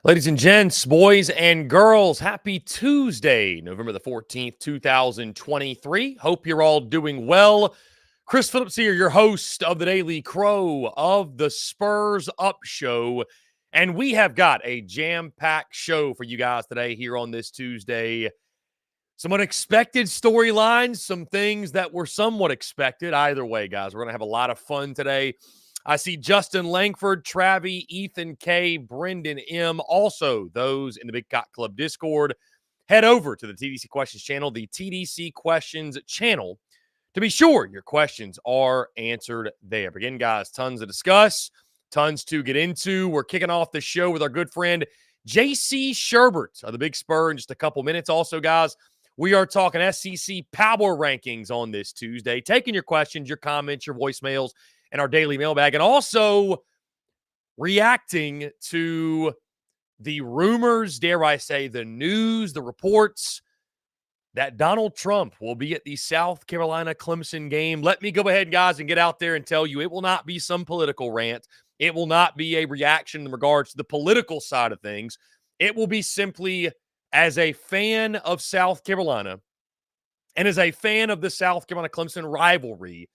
Ladies and gents, boys and girls, happy Tuesday, November the 14th, 2023. Hope you're all doing well. Chris Phillips here, your host of the Daily Crow of the Spurs Up Show. And we have got a jam-packed show for you guys today here on this Tuesday. Some unexpected storylines, some things that were somewhat expected. Either way, guys, we're going to have a lot of fun today. I see Justin Langford, Travi, Ethan K, Brendan M, also those in the Big Cock Club Discord. Head over to the TDC Questions channel, the TDC Questions channel, to be sure your questions are answered there. But again, guys, tons to discuss, tons to get into. We're kicking off the show with our good friend JC Shurburtt of the Big Spur in just a couple minutes. Also, guys, we are talking SEC Power Rankings on this Tuesday, taking your questions, your comments, your voicemails, and our daily mailbag, and also reacting to the rumors, dare I say, the news, the reports that Donald Trump will be at the South Carolina-Clemson game. Let me go ahead, guys, and get out there and tell you it will not be some political rant. It will not be a reaction in regards to the political side of things. It will be simply as a fan of South Carolina and as a fan of the South Carolina-Clemson rivalry,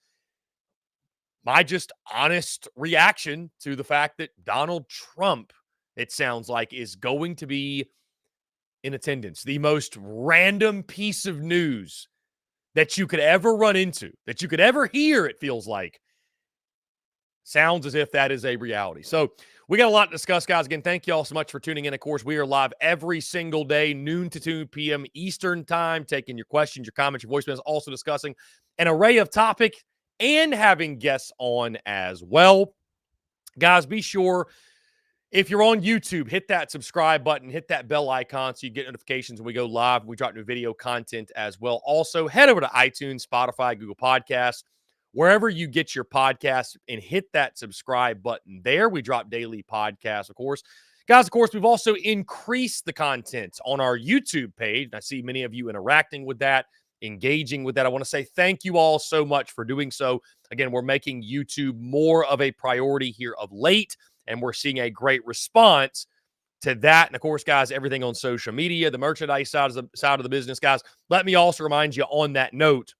my just honest reaction to the fact that Donald Trump, it sounds like, is going to be in attendance. The most random piece of news that you could ever run into, that you could ever hear, it feels like. Sounds as if that is a reality. So we got a lot to discuss, guys. Again, thank you all so much for tuning in. Of course, we are live every single day, noon to 2 p.m. Eastern time, taking your questions, your comments, your voicemails, also discussing an array of topics and having guests on as well. Guys, be sure, if you're on YouTube, hit that subscribe button, hit that bell icon so you get notifications when we go live. We drop new video content as well. Also, head over to iTunes, Spotify, Google Podcasts, wherever you get your podcasts, and hit that subscribe button there. We drop daily podcasts, of course. Guys, of course, we've also increased the content on our YouTube page. I see many of you interacting with that, engaging with that. I want to say thank you all so much for doing so. Again, we're making YouTube more of a priority here of late, and we're seeing a great response to that. And of course, guys, everything on social media, the merchandise side of the business, guys. Let me also remind you on that note,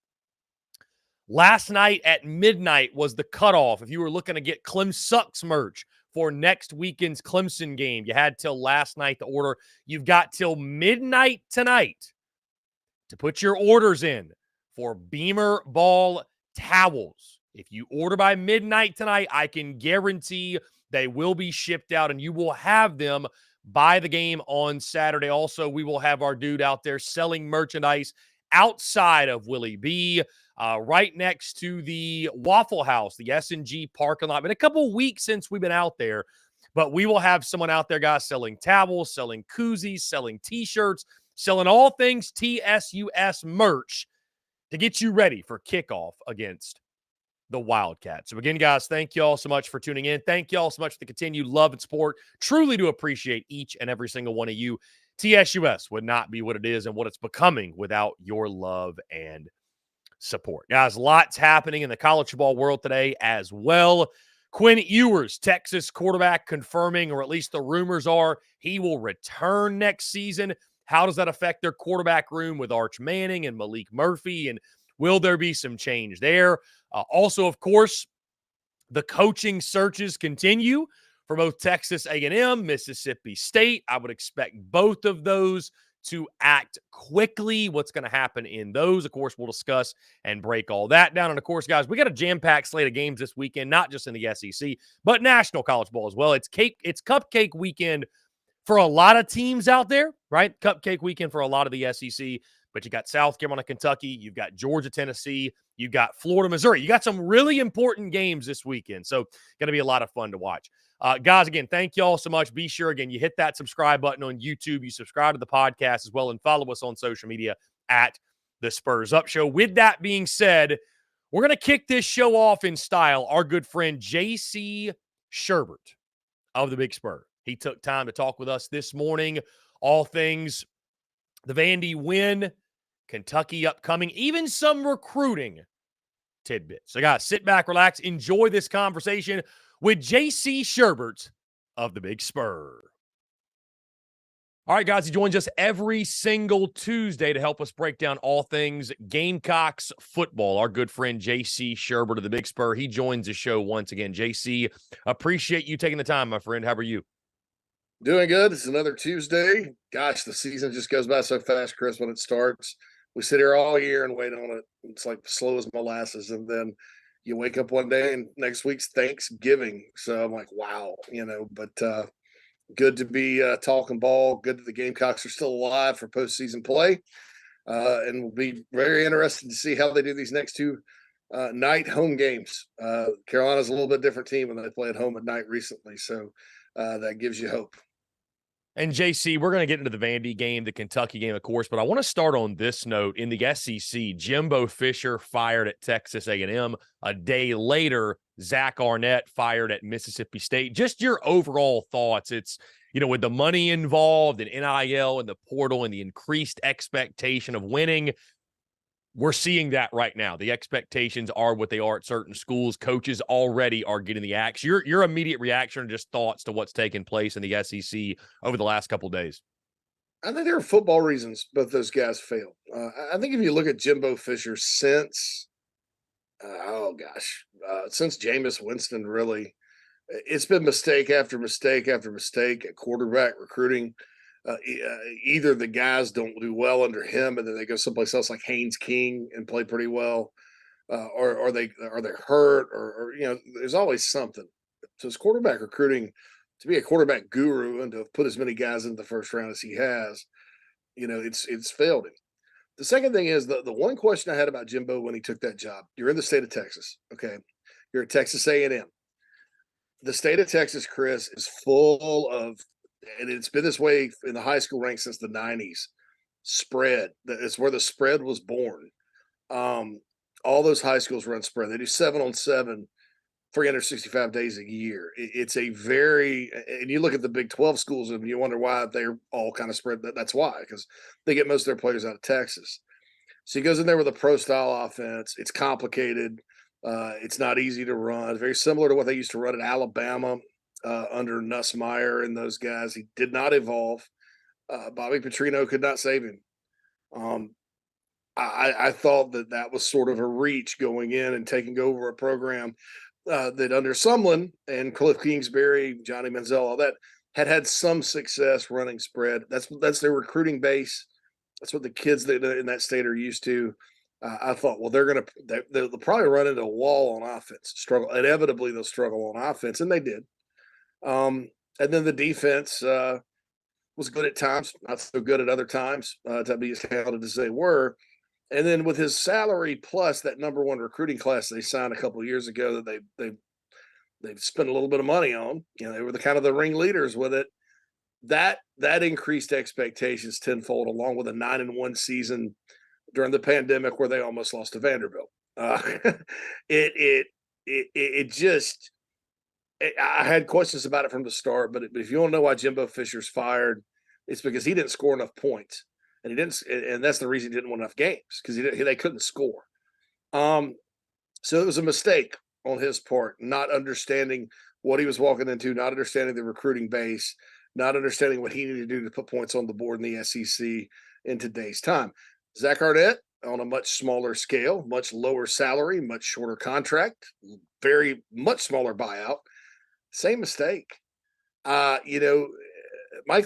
last night at midnight was the cutoff. If you were looking to get Clem Sucks merch for next weekend's Clemson game, you had till last night to order. You've got till midnight tonight to put your orders in for Beamer Ball towels. If you order by midnight tonight, I can guarantee they will be shipped out and you will have them by the game on Saturday. Also, we will have our dude out there selling merchandise outside of Willie B, right next to the Waffle House, the S&G parking lot. Been a couple weeks since we've been out there, but we will have someone out there, guys, selling towels, selling koozies, selling T-shirts, selling all things TSUS merch to get you ready for kickoff against the Wildcats. So again, guys, thank you all so much for tuning in. Thank you all so much for the continued love and support. Truly do appreciate each and every single one of you. TSUS would not be what it is and what it's becoming without your love and support. Guys, lots happening in the college football world today as well. Quinn Ewers, Texas quarterback, confirming, or at least the rumors are, he will return next season. How does that affect their quarterback room with Arch Manning and Malik Murphy? And will there be some change there? Also, of course, the coaching searches continue for both Texas A&M, Mississippi State. I would expect both of those to act quickly. What's going to happen in those? Of course, we'll discuss and break all that down. And of course, guys, we got a jam-packed slate of games this weekend, not just in the SEC, but national college ball as well. It's cupcake weekend for a lot of teams out there, right? Cupcake weekend for a lot of the SEC, but you got South Carolina, Kentucky, you've got Georgia, Tennessee, you've got Florida, Missouri. You got some really important games this weekend, so going to be a lot of fun to watch. Guys, again, thank you all so much. Be sure, again, you hit that subscribe button on YouTube. You subscribe to the podcast as well, and follow us on social media at The Spurs Up Show. With that being said, we're going to kick this show off in style. Our good friend JC Shurburtt of the Big Spur. He took time to talk with us this morning. All things the Vandy win, Kentucky upcoming, even some recruiting tidbits. So, guys, sit back, relax, enjoy this conversation with JC Shurburtt of the Big Spur. All right, guys, he joins us every single Tuesday to help us break down all things Gamecocks football. Our good friend JC Shurburtt of the Big Spur, he joins the show once again. JC, appreciate you taking the time, my friend. How are you? Doing good. It's another Tuesday. Gosh, the season just goes by so fast, Chris, when it starts. We sit here all year and wait on it. It's like slow as molasses. And then you wake up one day and next week's Thanksgiving. So I'm like, wow, but good to be talking ball. Good that the Gamecocks are still alive for postseason play. And we'll be very interested to see how they do these next two night home games. Carolina's a little bit different team when they play at home at night recently. So that gives you hope. And JC, we're going to get into the Vandy game, the Kentucky game, of course, but I want to start on this note. In the SEC, Jimbo Fisher fired at Texas A&M. A day later, Zach Arnett fired at Mississippi State. Just your overall thoughts. It's, with the money involved and NIL and the portal and the increased expectation of winning, we're seeing that right now. The expectations are what they are at certain schools. Coaches already are getting the axe. Your immediate reaction or just thoughts to what's taken place in the SEC over the last couple of days? I think there are football reasons both those guys failed. I think if you look at Jimbo Fisher since, since Jameis Winston, really, it's been mistake after mistake after mistake at quarterback recruiting. Either the guys don't do well under him, and then they go someplace else like Haynes King and play pretty well, or they're hurt, or there's always something. So his quarterback recruiting, to be a quarterback guru and to have put as many guys in the first round as he has, it's failed him. The second thing is the one question I had about Jimbo when he took that job. You're in the state of Texas, okay? You're at Texas A&M. The state of Texas, Chris, is full of, and it's been this way in the high school ranks since the 90s, spread. It's where the spread was born. All those high schools run spread. They do 7-on-7, 365 days a year. It's a very, and you look at the Big 12 schools and you wonder why they're all kind of spread. That's why, because they get most of their players out of Texas. So he goes in there with a pro style offense. It's complicated. It's not easy to run. Very similar to what they used to run at Alabama under Nussmeier and those guys. He did not evolve. Bobby Petrino could not save him. I thought that was sort of a reach going in and taking over a program that under Sumlin and Cliff Kingsbury, Johnny Manziel, all that had some success running spread. That's their recruiting base. That's what the kids that in that state are used to. I thought, well, they'll probably run into a wall on offense. Struggle inevitably, they'll struggle on offense, and they did. And then the defense was good at times, not so good at other times, to be as talented as they were. And then with his salary plus that number one recruiting class they signed a couple of years ago that they've spent a little bit of money on, they were the kind of the ringleaders with it. That increased expectations tenfold, along with a 9-1 season during the pandemic where they almost lost to Vanderbilt. It just. I had questions about it from the start, but if you want to know why Jimbo Fisher's fired, it's because he didn't score enough points, and that's the reason he didn't win enough games because they couldn't score. So it was a mistake on his part, not understanding what he was walking into, not understanding the recruiting base, not understanding what he needed to do to put points on the board in the SEC in today's time. Zach Arnett on a much smaller scale, much lower salary, much shorter contract, very much smaller buyout. Same mistake. Mike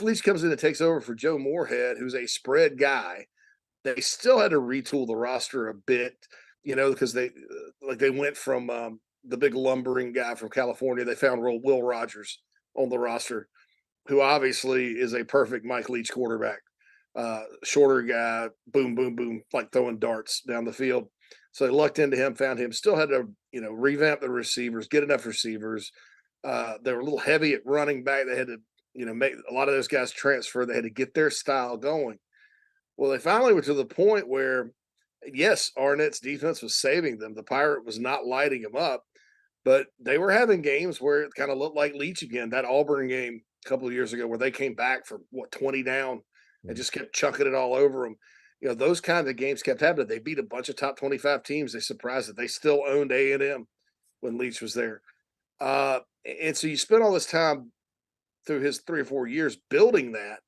Leach comes in and takes over for Joe Moorhead, who's a spread guy. They still had to retool the roster a bit, because they went from the big lumbering guy from California. They found Will Rogers on the roster, who obviously is a perfect Mike Leach quarterback. Shorter guy, boom, boom, boom, like throwing darts down the field. So they lucked into him, found him. Still had to, revamp the receivers, get enough receivers. They were a little heavy at running back. They had to, make a lot of those guys transfer. They had to get their style going. Well, they finally were to the point where, yes, Arnett's defense was saving them. The Pirate was not lighting them up, but they were having games where it kind of looked like Leach again. That Auburn game a couple of years ago where they came back for 20 down and just kept chucking it all over them. Those kinds of games kept happening. They beat a bunch of top 25 teams. They surprised that they still owned A&M when Leach was there. And so you spend all this time through his 3 or 4 years building that,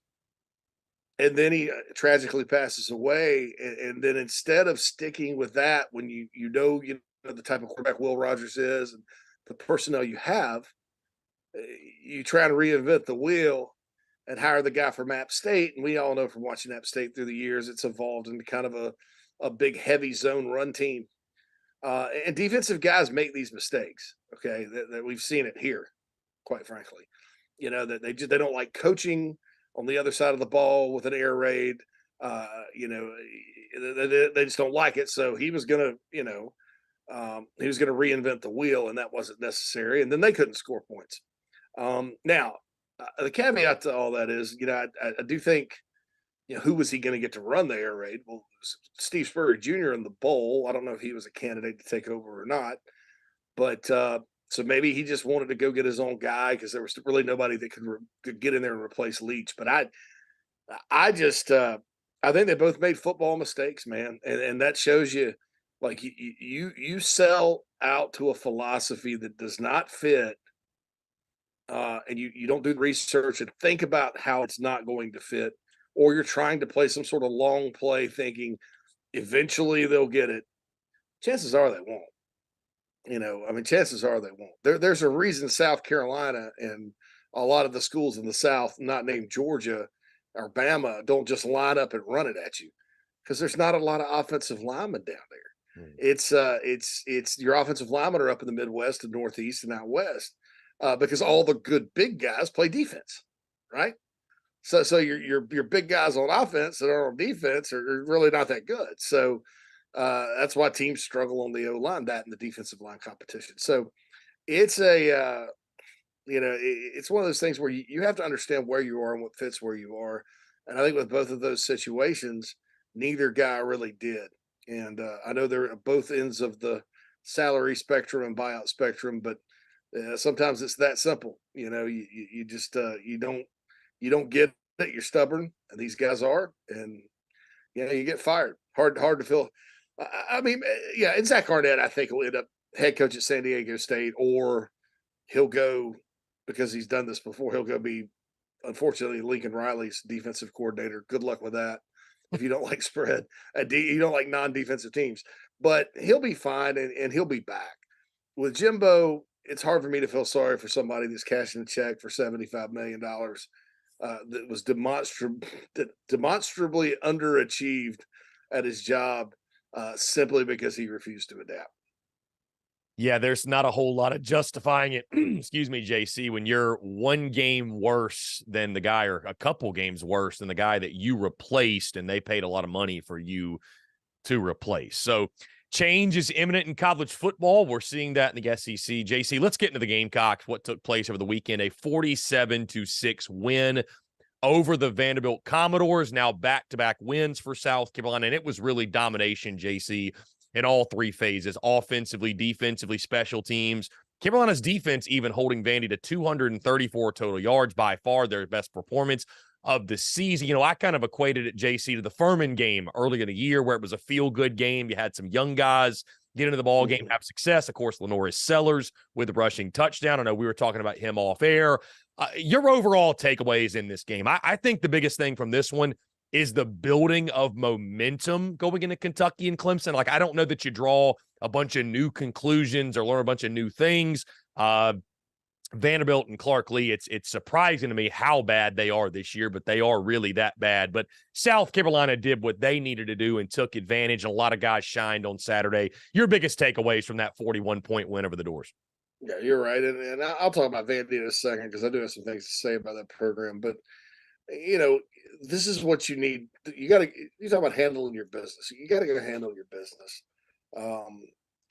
and then he tragically passes away. And then instead of sticking with that, when you know the type of quarterback Will Rogers is and the personnel you have, you try to reinvent the wheel and hire the guy from App State. And we all know from watching App State through the years, it's evolved into kind of a big heavy zone run team. And defensive guys make these mistakes. Okay, that we've seen it here, quite frankly. You know that they don't like coaching on the other side of the ball with an air raid. You know, they just don't like it. So he was gonna, he was gonna reinvent the wheel, and that wasn't necessary. And then they couldn't score points. Now, the caveat to all that is, I do think, who was he going to get to run the air raid? Well, Steve Spurrier Jr. in the bowl. I don't know if he was a candidate to take over or not, but so maybe he just wanted to go get his own guy because there was really nobody that could get in there and replace Leach. But I just I think they both made football mistakes, man, and that shows you, like, you sell out to a philosophy that does not fit. And you don't do the research and think about how it's not going to fit, or you're trying to play some sort of long play thinking eventually they'll get it. Chances are they won't. Chances are they won't. There's a reason South Carolina and a lot of the schools in the South, not named Georgia or Bama, don't just line up and run it at you because there's not a lot of offensive linemen down there. It's your offensive linemen are up in the Midwest and Northeast and out West. Because all the good big guys play defense, right? So your big guys on offense that are on defense are really not that good. So that's why teams struggle on the O line, that and the defensive line competition. So it's it's one of those things where you have to understand where you are and what fits where you are. And I think with both of those situations, neither guy really did. And I know they're at both ends of the salary spectrum and buyout spectrum, but sometimes it's that simple. You just you don't get it. You're stubborn, and these guys are, and you get fired. Hard to feel. And Zach Arnett, I think, will end up head coach at San Diego State, or he'll go, because he's done this before. He'll go be, unfortunately, Lincoln Riley's defensive coordinator. Good luck with that. If you don't like spread, you don't like non-defensive teams, but he'll be fine, and he'll be back. With Jimbo, it's hard for me to feel sorry for somebody that's cashing a check for $75 million that was demonstrably underachieved at his job simply because he refused to adapt. Yeah, there's not a whole lot of justifying it. Excuse me, JC, when you're one game worse than the guy, or a couple games worse than the guy that you replaced, and they paid a lot of money for you to replace. So change is imminent in college football. We're seeing that in the SEC. JC, let's get into the Gamecocks, what took place over the weekend. A 47-6 win over the Vanderbilt Commodores. Now back-to-back wins for South Carolina, and it was really domination, JC, in all three phases: offensively, defensively, special teams. Carolina's defense even holding Vandy to 234 total yards, by far their best performance of the season. I kind of equated it, JC, to the Furman game early in the year, where it was a feel-good game. You had some young guys get into the ball game, have success. Of course, Lenoris Sellers with the rushing touchdown. I know we were talking about him off air. Your overall takeaways in this game? I think the biggest thing from this one is the building of momentum going into Kentucky and Clemson. Like, I don't know that you draw a bunch of new conclusions or learn a bunch of new things. Vanderbilt and Clark Lee, it's surprising to me how bad they are this year, but they are really that bad. But South Carolina did what they needed to do and took advantage, and a lot of guys shined on Saturday. Your biggest takeaways from that 41-point win over the Doors? Yeah, you're right. And I'll talk about Vandy in a second because I do have some things to say about that program. But, this is what you need. You talk about handling your business. You got to go handle your business.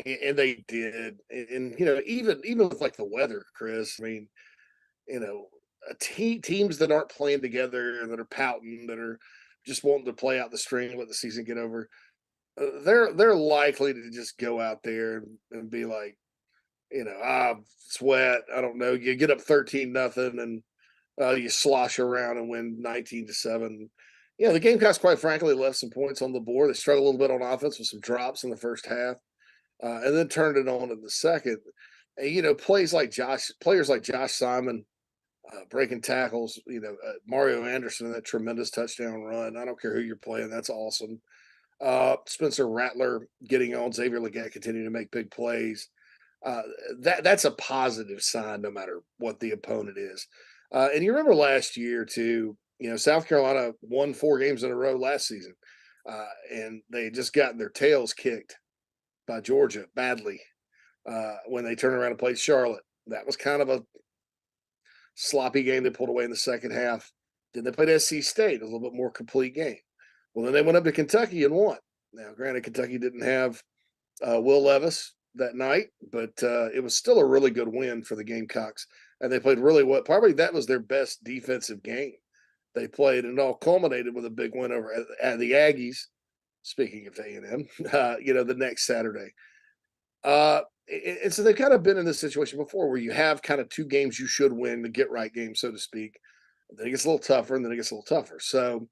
And they did. And even with like the weather, Chris, teams that aren't playing together and that are pouting, that are just wanting to play out the string and let the season get over, they're likely to just go out there and be like, it's wet. I don't know. You get up 13-0 and you slosh around and win 19-7. The Gamecocks, quite frankly, left some points on the board. They struggled a little bit on offense with some drops in the first half, and then turned it on in the second. And players like Josh Simon, breaking tackles. Mario Anderson, that tremendous touchdown run. I don't care who you're playing. That's awesome. Spencer Rattler getting on. Xavier Legette continuing to make big plays. Uh, that's a positive sign, no matter what the opponent is. And you remember last year too. South Carolina won 4 games in a row last season, and they just gotten their tails kicked by Georgia badly when they turned around and played Charlotte. That was kind of a sloppy game they pulled away in the second half. Then they played SC State, a little bit more complete game. Well, then they went up to Kentucky and won. Now, granted, Kentucky didn't have Will Levis that night, but it was still a really good win for the Gamecocks. And they played really well. Probably that was their best defensive game they played, and it all culminated with a big win over at the Aggies. Speaking of A&M, the next Saturday. And so they've kind of been in this situation before where you have kind of 2 games you should win, the get right game, so to speak. Then it gets a little tougher, and then it gets a little tougher. So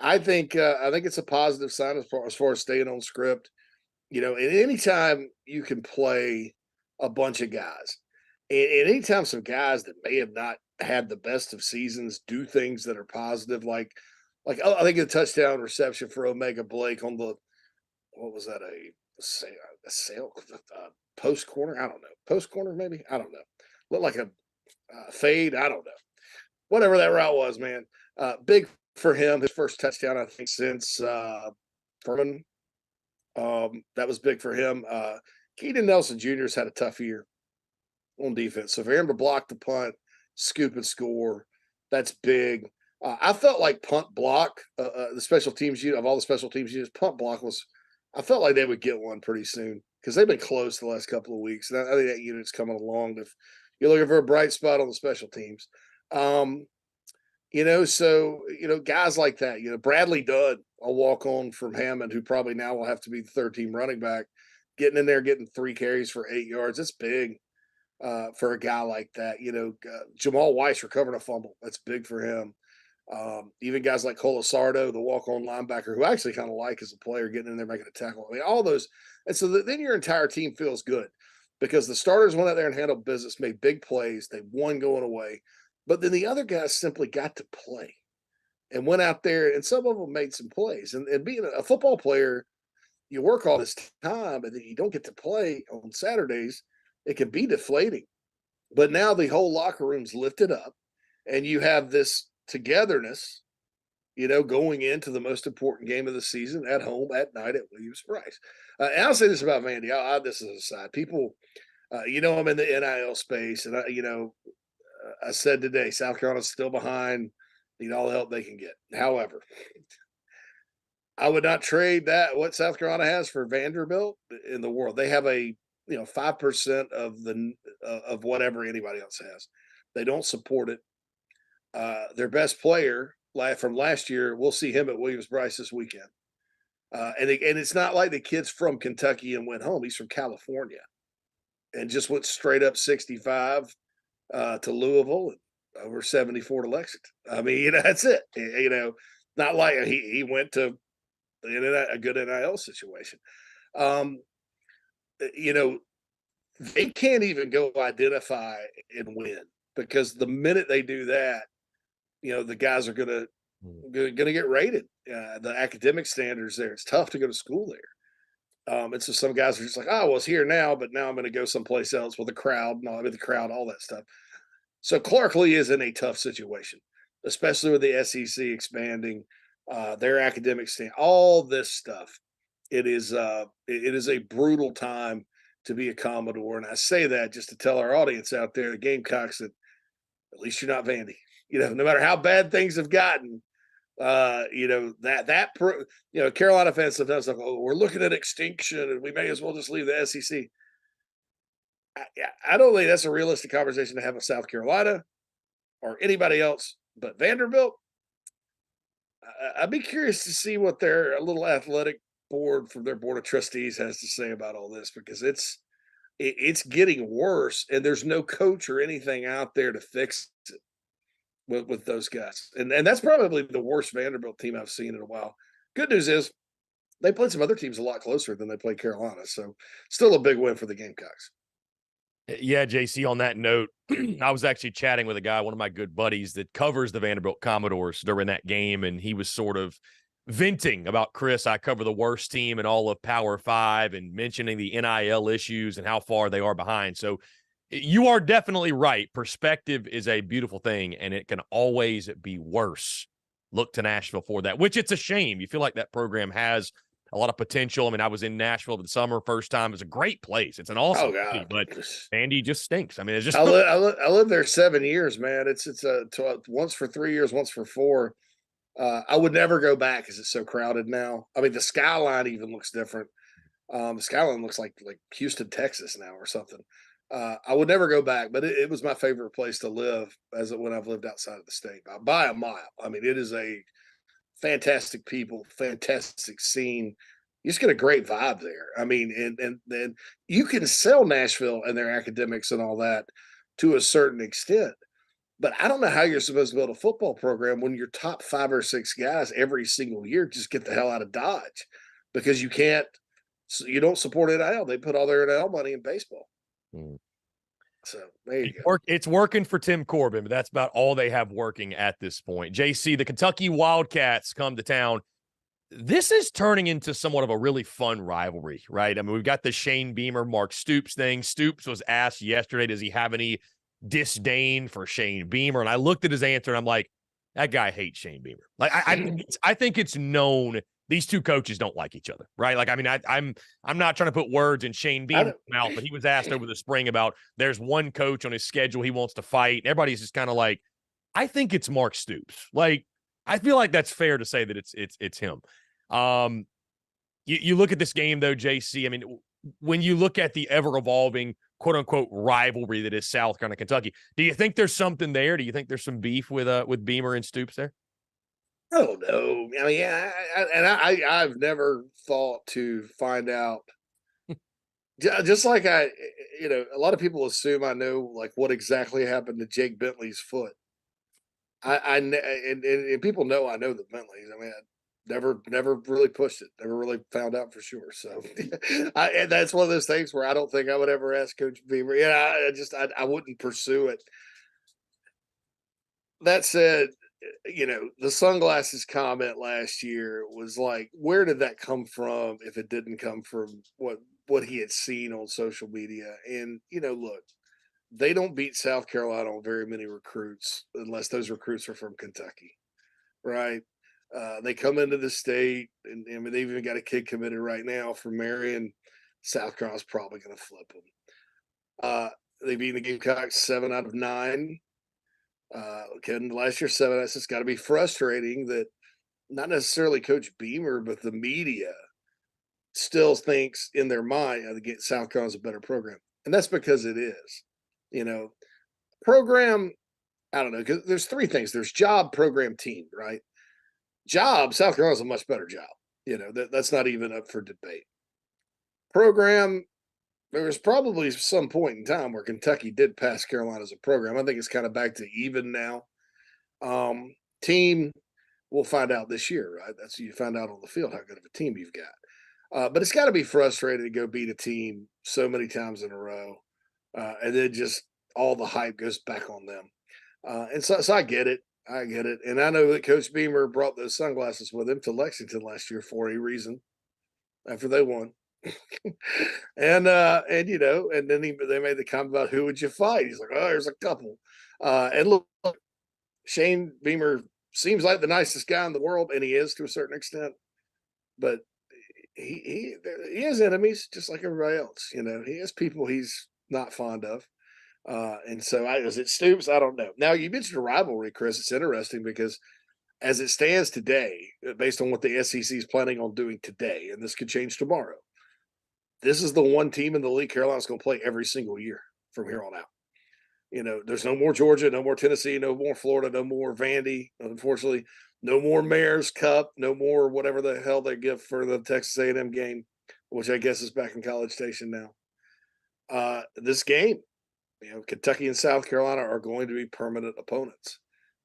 I think it's a positive sign as far as staying on script. And anytime you can play a bunch of guys, and anytime some guys that may have not had the best of seasons do things that are positive, like I think a touchdown reception for Omega Blake on the what was that a sail post corner? I don't know. Post corner maybe? I don't know. Looked like a fade. I don't know. Whatever that route was, man. Big for him. His first touchdown, I think, since Furman. That was big for him. Keaton Nelson Jr. has had a tough year on defense. So for him to block the punt, scoop and score, that's big. I felt like punt block, the special teams unit of all the special teams units, punt block was. I felt like they would get one pretty soon because they've been close the last couple of weeks. And I think that unit's coming along. If you're looking for a bright spot on the special teams, guys like that. Bradley Dudd, a walk on from Hammond, who probably now will have to be the 3rd-team running back, getting in there, getting 3 carries for 8 yards. That's big for a guy like that. Jamal Weiss recovering a fumble. That's big for him. Even guys like Colasardo, the walk-on linebacker, who I actually kind of like as a player, getting in there making a tackle. I mean, all those, and so then your entire team feels good because the starters went out there and handled business, made big plays, they won going away, but then the other guys simply got to play and went out there, and some of them made some plays. And being a football player, you work all this time, and then you don't get to play on Saturdays. It can be deflating, but now the whole locker room's lifted up, and you have this togetherness, going into the most important game of the season at home at night at Williams-Brice. And I'll say this about Vandy. This is a side. People, I'm in the NIL space, and I said today, South Carolina's still behind. Need all the help they can get. However, I would not trade what South Carolina has for Vanderbilt in the world. They have 5% of whatever anybody else has. They don't support it. Their best player from last year, we'll see him at Williams-Brice this weekend. And it's not like the kid's from Kentucky and went home. He's from California and just went straight up 65 to Louisville and over 74 to Lexington. I mean, that's it. Not like he went to a good NIL situation. They can't even go identify and win because the minute they do that, the guys are gonna get rated. The academic standards there, it's tough to go to school there. And so some guys are just like, oh, well, it's here now, but now I'm going to go someplace else with a crowd. No, I mean the crowd, all that stuff. So Clark Lee is in a tough situation, especially with the SEC expanding, their academic stand, all this stuff. It is a brutal time to be a Commodore, and I say that just to tell our audience out there, the Gamecocks, that at least you're not Vandy. No matter how bad things have gotten, Carolina fans sometimes like, oh, we're looking at extinction, and we may as well just leave the SEC. I don't think that's a realistic conversation to have with South Carolina or anybody else, but Vanderbilt. I'd be curious to see what their little athletic board from their board of trustees has to say about all this, because it's getting worse, and there's no coach or anything out there to fix it with those guys. And that's probably the worst Vanderbilt team I've seen in a while. Good news is they played some other teams a lot closer than they played Carolina. So still a big win for the Gamecocks. Yeah, JC, on that note, I was actually chatting with a guy, one of my good buddies that covers the Vanderbilt Commodores during that game, and he was sort of venting about, Chris, I cover the worst team in all of Power Five, and mentioning the NIL issues and how far they are behind. So you are definitely right. Perspective is a beautiful thing, and it can always be worse. Look to Nashville for that, which it's a shame. You feel like that program has a lot of potential. I mean, I was in Nashville for the summer first time. It's a great place. It's an awesome Oh city, God. but Andy just stinks. I mean, it's just I lived there 7 years, man. It's once for 3 years, once for four. I would never go back because it's so crowded now. I mean, the skyline even looks different. The skyline looks like Houston, Texas now or something. I would never go back, but it was my favorite place to live when I've lived outside of the state by a mile. I mean, it is a fantastic people, fantastic scene. You just get a great vibe there. I mean, and then you can sell Nashville and their academics and all that to a certain extent. But I don't know how you're supposed to build a football program when your top 5 or 6 guys every single year just get the hell out of Dodge because you don't support NIL. They put all their NIL money in baseball. Mm. So there you go. It's working for Tim Corbin, but that's about all they have working at this point. JC, the Kentucky Wildcats come to town. This is turning into somewhat of a really fun rivalry, right? I mean, we've got the Shane Beamer, Mark Stoops thing. Stoops was asked yesterday, does he have any disdain for Shane Beamer? And I looked at his answer and I'm like, that guy hates Shane Beamer. Like, I think it's known these two coaches don't like each other, right? Like, I mean, I'm not trying to put words in Shane Beamer's mouth, but he was asked over the spring about there's one coach on his schedule he wants to fight. And everybody's just kind of like, I think it's Mark Stoops. Like, I feel like that's fair to say that it's him. You look at this game though, JC. I mean, when you look at the ever evolving quote unquote rivalry that is South Carolina Kentucky, do you think there's something there? Do you think there's some beef with Beamer and Stoops there? I don't know. I mean, I've never thought to find out. Just like a lot of people assume I know like what exactly happened to Jake Bentley's foot. And people know I know the Bentleys. I mean, I never really pushed it. Never really found out for sure. So, and that's one of those things where I don't think I would ever ask Coach Beamer. Yeah, I wouldn't pursue it. That said, the sunglasses comment last year was like, where did that come from? If it didn't come from what he had seen on social media, and look, they don't beat South Carolina on very many recruits unless those recruits are from Kentucky, right? They come into the state, and I mean, they've even got a kid committed right now from Marion. South Carolina's probably going to flip them. They beat the Gamecocks 7 out of 9. Last year 7. It's got to be frustrating that not necessarily Coach Beamer, but the media still thinks in their mind that South Carolina's a better program, and that's because it is. Program. I don't know, because there's 3 things. There's job, program, team, right? Job, South Carolina's a much better job. That's not even up for debate. Program, there was probably some point in time where Kentucky did pass Carolina as a program. I think it's kind of back to even now. Team, we'll find out this year, right? That's you find out on the field how good of a team you've got. But it's got to be frustrating to go beat a team so many times in a row, and then just all the hype goes back on them. And so I get it. I get it. And I know that Coach Beamer brought those sunglasses with him to Lexington last year for a reason after they won. and then they made the comment about who would you fight? He's like, oh, there's a couple. And look, Shane Beamer seems like the nicest guy in the world, and he is to a certain extent. But he has enemies just like everybody else. He has people he's not fond of. And so is it Stoops? I don't know. Now you mentioned a rivalry, Chris. It's interesting because as it stands today, based on what the SEC is planning on doing today, and this could change tomorrow, this is the one team in the league Carolina's going to play every single year from here on out. There's no more Georgia, no more Tennessee, no more Florida, no more Vandy, unfortunately, no more Mayor's Cup, no more whatever the hell they give for the Texas A&M game, which I guess is back in College Station now. This game, Kentucky and South Carolina are going to be permanent opponents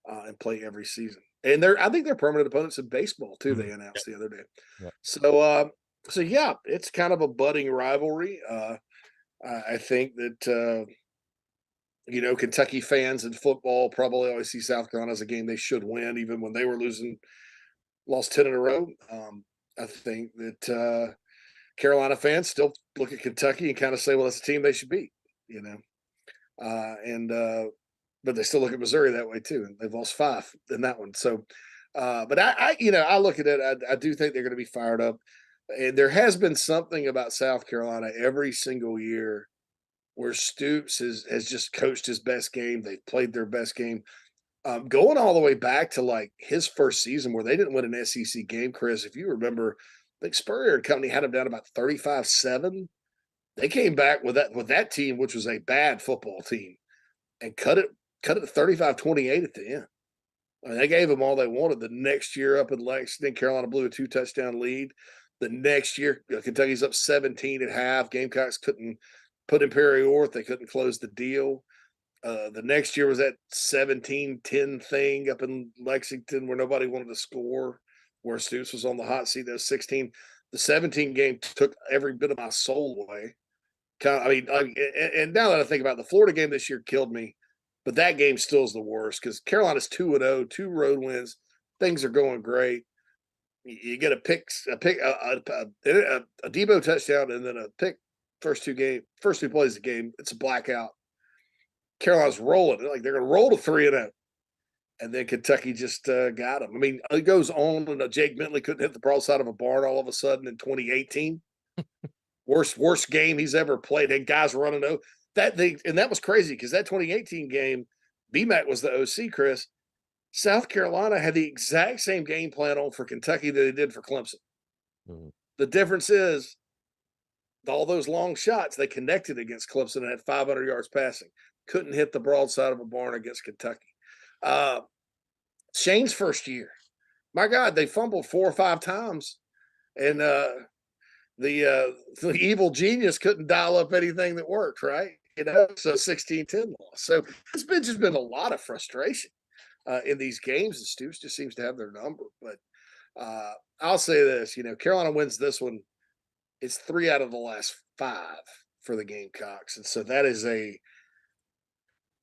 and play every season. And I think they're permanent opponents in baseball too. They announced the other day. Yeah. So yeah, it's kind of a budding rivalry. I think that Kentucky fans in football probably always see South Carolina as a game they should win, even when they were losing, lost 10 in a row. I think that Carolina fans still look at Kentucky and kind of say, well, that's a team they should beat, you know. And but they still look at Missouri that way too, and they've lost 5 in that one. So, but I look at it. I do think they're going to be fired up, and there has been something about South Carolina every single year where Stoops has just coached his best game. They've played their best game. Going all the way back to like his first season where they didn't win an SEC game, Chris, if you remember, I think Spurrier and company had them down about 35-7. They came back with that team, which was a bad football team, and cut it to 35-28 at the end. I mean, they gave them all they wanted. The next year up in Lexington, Carolina blew a 2-touchdown lead. The next year, Kentucky's up 17 at half. Gamecocks couldn't put in Perry Orth. They couldn't close the deal. The next year was that 17-10 thing up in Lexington where nobody wanted to score, where Stoops was on the hot seat. That was 16. The 17 game took every bit of my soul away. And now that I think about it, the Florida game this year killed me, but that game still is the worst because Carolina's 2-0, 2 road wins. Things are going great. You get a Debo touchdown and then a pick first two plays of the game. It's a blackout. Carolina's rolling. Like they're going to roll to 3-0. And then Kentucky just got them. I mean, it goes on, and Jake Bentley couldn't hit the broadside of a barn all of a sudden in 2018. Worst game he's ever played. And guys running over and that was crazy because that 2018 game, BMAC was the OC, Chris. South Carolina had the exact same game plan on for Kentucky that they did for Clemson. Mm-hmm. The difference is all those long shots they connected against Clemson and had 500 yards passing. Couldn't hit the broadside of a barn against Kentucky. Shane's first year, my God, they fumbled 4 or 5 times, and the evil genius couldn't dial up anything that worked, right? So 16-10 loss. So it's just been a lot of frustration in these games. The Stoops just seems to have their number. But I'll say this, Carolina wins this one. It's 3 out of the last 5 for the Gamecocks, and so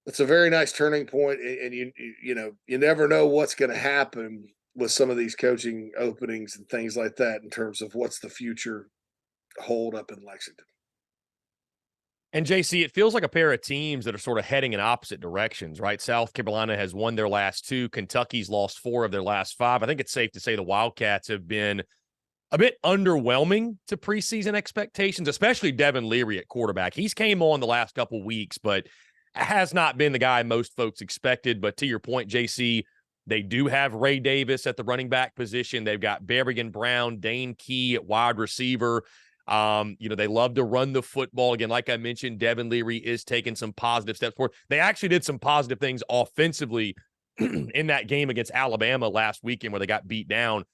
it's a very nice turning point. And you never know what's going to happen with some of these coaching openings and things like that in terms of what's the future hold up in Lexington. And JC, it feels like a pair of teams that are sort of heading in opposite directions, right? South Carolina has won their last 2. Kentucky's lost 4 of their last 5. I think it's safe to say the Wildcats have been a bit underwhelming to preseason expectations, especially Devin Leary at quarterback. He's came on the last couple weeks, but has not been the guy most folks expected. But to your point, JC, they do have Ray Davis at the running back position. They've got Berrigan Brown, Dane Key at wide receiver. They love to run the football. Again, like I mentioned, Devin Leary is taking some positive steps forward. They actually did some positive things offensively in that game against Alabama last weekend where they got beat down.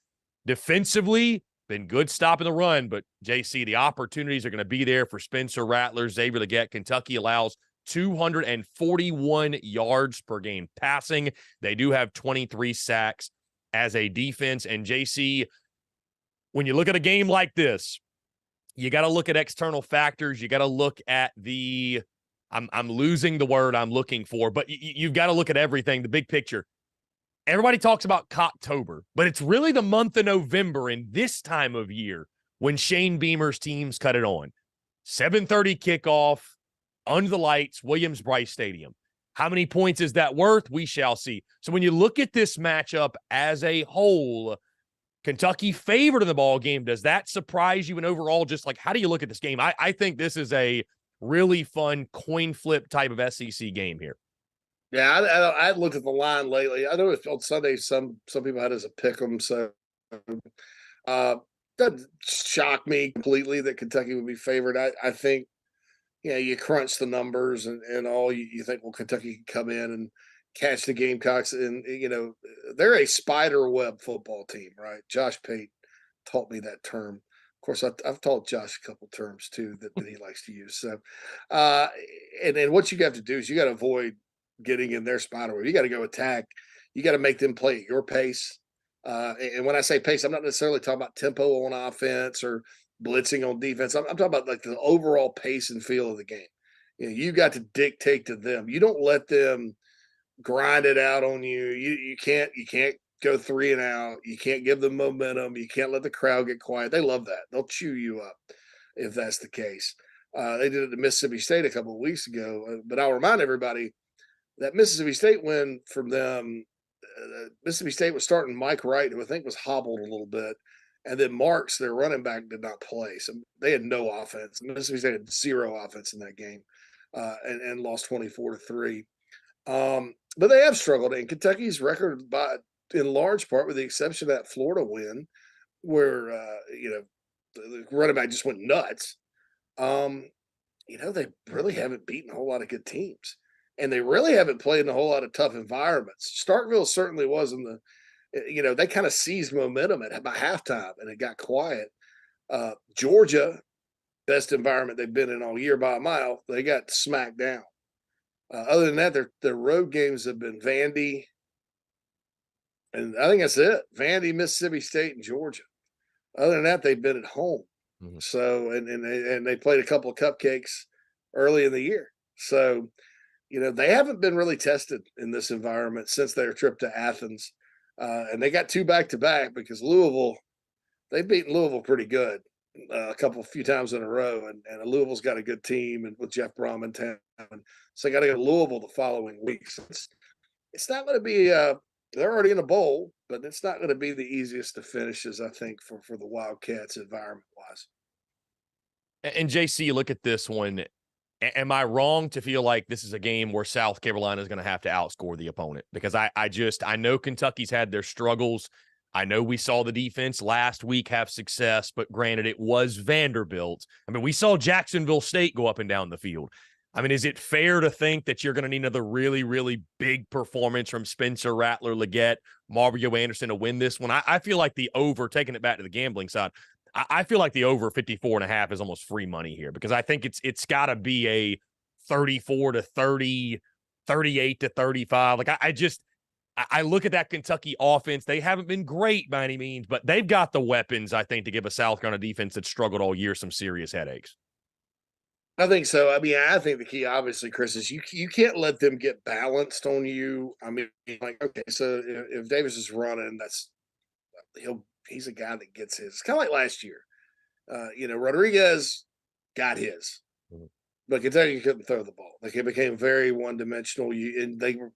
Defensively, been good stopping the run, but JC, the opportunities are going to be there for Spencer Rattler, Xavier Legette. Kentucky allows 241 yards per game passing. They do have 23 sacks as a defense. And JC, when you look at a game like this, you got to look at external factors. You got to look at I'm losing the word I'm looking for, but you've got to look at everything, the big picture. Everybody talks about Cocktober, but it's really the month of November and this time of year when Shane Beamer's teams cut it on. 7:30 kickoff, under the lights, Williams-Brice Stadium. How many points is that worth? We shall see. So when you look at this matchup as a whole, Kentucky favored in the ball game. Does that surprise you? And overall, just like, how do you look at this game? I think this is a really fun coin flip type of SEC game here. Yeah, I looked at the line lately. I know on Sunday some people had it as a pick 'em, so doesn't shock me completely that Kentucky would be favored. I think, you crunch the numbers and all, you think, well, Kentucky can come in and catch the Gamecocks, and they're a spider web football team, right? Josh Pate taught me that term. Of course, I've taught Josh a couple terms too that he likes to use. So, and then what you got to do is you got to avoid getting in their spider web. You got to go attack. You got to make them play at your pace. And when I say pace, I'm not necessarily talking about tempo on offense or blitzing on defense. I'm talking about like the overall pace and feel of the game. You got to dictate to them. You don't let them grind it out on you. You can't go 3 and out. You can't give them momentum. You can't let the crowd get quiet. They love that. They'll chew you up if that's the case. They did it to Mississippi State a couple of weeks ago. But I'll remind everybody that Mississippi State win from them. Mississippi State was starting Mike Wright, who I think was hobbled a little bit. And then Marks, their running back, did not play. So they had no offense. Mississippi State had 0 offense in that game and lost 24-3. But they have struggled. And Kentucky's record, in large part, with the exception of that Florida win, where the running back just went nuts. They really haven't beaten a whole lot of good teams, and they really haven't played in a whole lot of tough environments. Starkville certainly was in the, they kind of seized momentum at about halftime, and it got quiet. Georgia, best environment they've been in all year by a mile, they got smacked down. Other than that, their road games have been Vandy, and I think that's it. Vandy, Mississippi State, and Georgia. Other than that, they've been at home. Mm-hmm. So, and they played a couple of cupcakes early in the year. So, they haven't been really tested in this environment since their trip to Athens. And they got 2 back-to-back because Louisville, they've beaten Louisville pretty good a few times in a row. And Louisville's got a good team and with Jeff Brom in town. So they got to go to Louisville the following week. So it's not going to be they're already in a bowl, but it's not going to be the easiest of finishes, I think, for the Wildcats environment-wise. And JC, look at this one. Am I wrong to feel like this is a game where South Carolina is going to have to outscore the opponent? Because I know Kentucky's had their struggles. I know we saw the defense last week have success, but granted, it was Vanderbilt. I mean, we saw Jacksonville State go up and down the field. I mean, is it fair to think that you're going to need another really, really big performance from Spencer Rattler, Leggett, Mario Anderson to win this one? I feel like the over, taking it back to the gambling side, I feel like the over 54.5 is almost free money here because I think it's got to be a 34-30, 38-35. Like I look at that Kentucky offense. They haven't been great by any means, but they've got the weapons, I think, to give a South Carolina defense that's struggled all year some serious headaches. I think so. I mean, I think the key, obviously, Chris, is you can't let them get balanced on you. I mean, like, okay, so if Davis is running, he's a guy that gets his. It's kind of like last year. Rodriguez got his, but Kentucky couldn't throw the ball. Like it became very one-dimensional.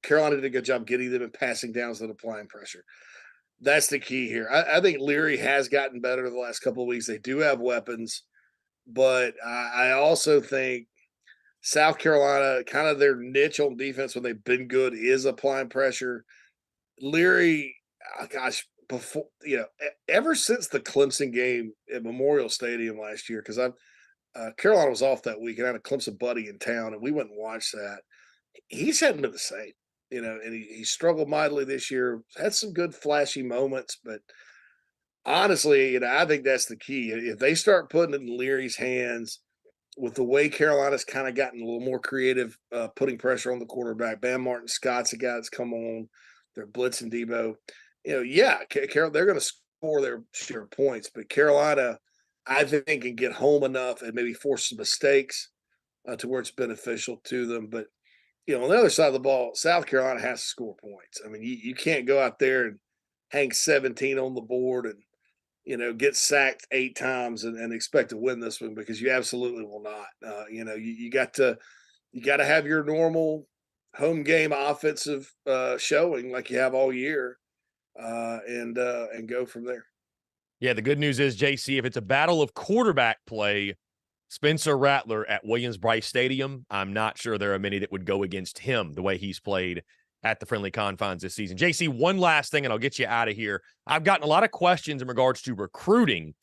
Carolina did a good job getting them and passing downs and applying pressure. That's the key here. I think Leary has gotten better the last couple of weeks. They do have weapons. But I also think South Carolina, kind of their niche on defense when they've been good is applying pressure. Leary, before ever since the Clemson game at Memorial Stadium last year, because Carolina was off that week and I had a Clemson buddy in town and we went and watched that. He's hadn't been the same, and he struggled mightily this year. Had some good flashy moments, but honestly, I think that's the key. If they start putting it in Leary's hands with the way Carolina's kind of gotten a little more creative, putting pressure on the quarterback, Bam Martin Scott's a guy that's come on, they're blitzing Debo. They're going to score their share of points, but Carolina, I think, can get home enough and maybe force some mistakes to where it's beneficial to them. But, on the other side of the ball, South Carolina has to score points. I mean, you can't go out there and hang 17 on the board and, get sacked 8 times and expect to win this one because you absolutely will not. You got to have your normal home game offensive showing like you have all year, and go from there. Yeah, the good news is, JC, if it's a battle of quarterback play, Spencer Rattler at Williams-Brice Stadium, I'm not sure there are many that would go against him the way he's played at the friendly confines this season. JC, one last thing, and I'll get you out of here. I've gotten a lot of questions in regards to recruiting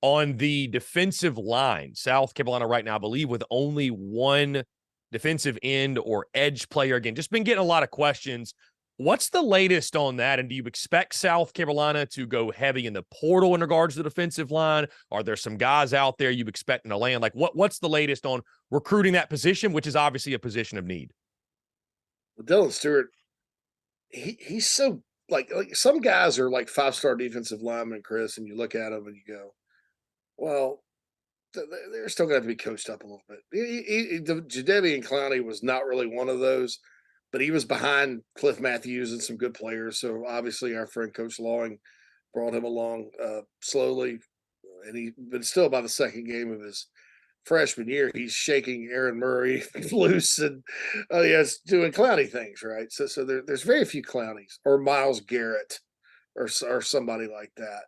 on the defensive line. South Carolina right now, I believe, with only one defensive end or edge player. Again, just been getting a lot of questions. What's the latest on that? And do you expect South Carolina to go heavy in the portal in regards to the defensive line? Are there some guys out there you expecting to land? Like what's the latest on recruiting that position, which is obviously a position of need? Well, Dylan Stewart, he's so like some guys are like 5-star defensive linemen, Chris, and you look at them and you go, well, they're still going to have to be coached up a little bit. Jadeveon Clowney was not really one of those, but he was behind Cliff Matthews and some good players. So obviously, our friend Coach Lawing brought him along slowly, but still by the second game of his freshman year, he's shaking Aaron Murray loose and doing Clowney things, right? So there's very few Clowneys or Miles Garrett or somebody like that.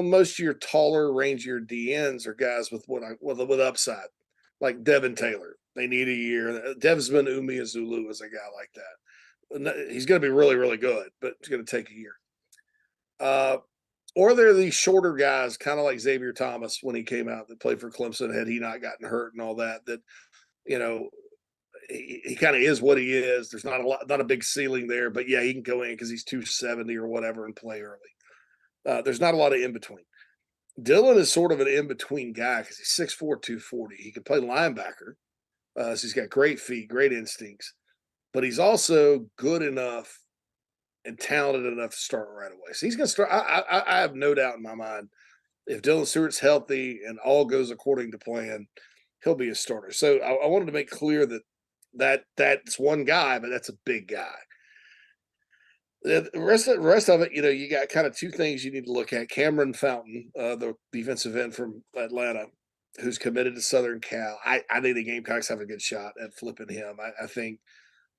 Most of your taller, rangier DNs are guys with upside, like Devin Taylor. They need a year. Desmond Umeozulu is a guy like that. He's going to be really, really good, but it's going to take a year. Or they're these shorter guys, kind of like Xavier Thomas when he came out that played for Clemson, had he not gotten hurt and all that. He kind of is what he is. There's not a big ceiling there, but yeah, he can go in because he's 270 or whatever and play early. There's not a lot of in between. Dylan is sort of an in between guy because he's 6'4", 240. He can play linebacker. So he's got great feet, great instincts, but he's also good enough and talented enough to start right away. So he's going to start. I have no doubt in my mind, if Dylan Stewart's healthy and all goes according to plan, he'll be a starter. So I wanted to make clear that's one guy, but that's a big guy. The rest of it, you got kind of two things you need to look at. Cameron Fountain, the defensive end from Atlanta, who's committed to Southern Cal. I think the Gamecocks have a good shot at flipping him. I think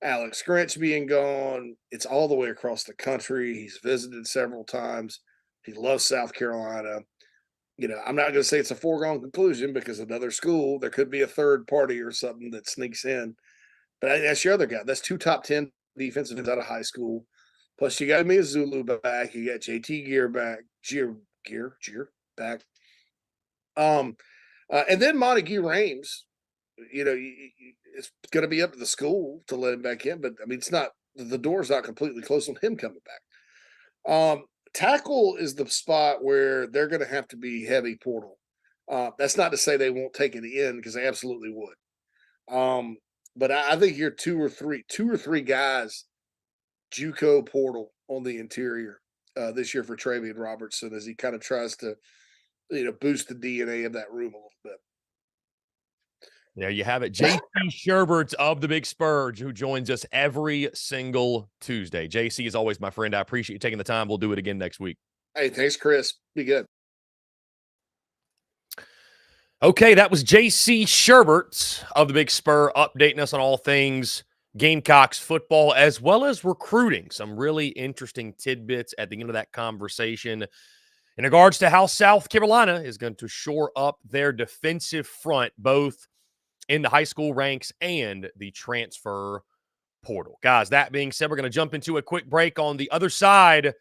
Alex Grinch being gone, it's all the way across the country. He's visited several times. He loves South Carolina. I'm not going to say it's a foregone conclusion because another school, there could be a third party or something that sneaks in. But that's your other guy. That's two top 10 defensive ends out of high school. Plus, you got me a Zulu back. You got JT Gear back. Gear back. And then Montague Rames, it's going to be up to the school to let him back in. But, I mean, the door's not completely closed on him coming back. Tackle is the spot where they're going to have to be heavy portal. That's not to say they won't take it in because they absolutely would. But I think you're two or three guys JUCO portal on the interior this year for Travian Robertson as he kind of tries to, boost the DNA of that room a little bit. There you have it. JC Shurburtt of the Big Spur, who joins us every single Tuesday. JC is always my friend. I appreciate you taking the time. We'll do it again next week. Hey, thanks, Chris. Be good. Okay, that was JC Shurburtt of the Big Spur updating us on all things Gamecocks football as well as recruiting. Some really interesting tidbits at the end of that conversation in regards to how South Carolina is going to shore up their defensive front, both in the high school ranks and the transfer portal. Guys, that being said, we're going to jump into a quick break. On the other side,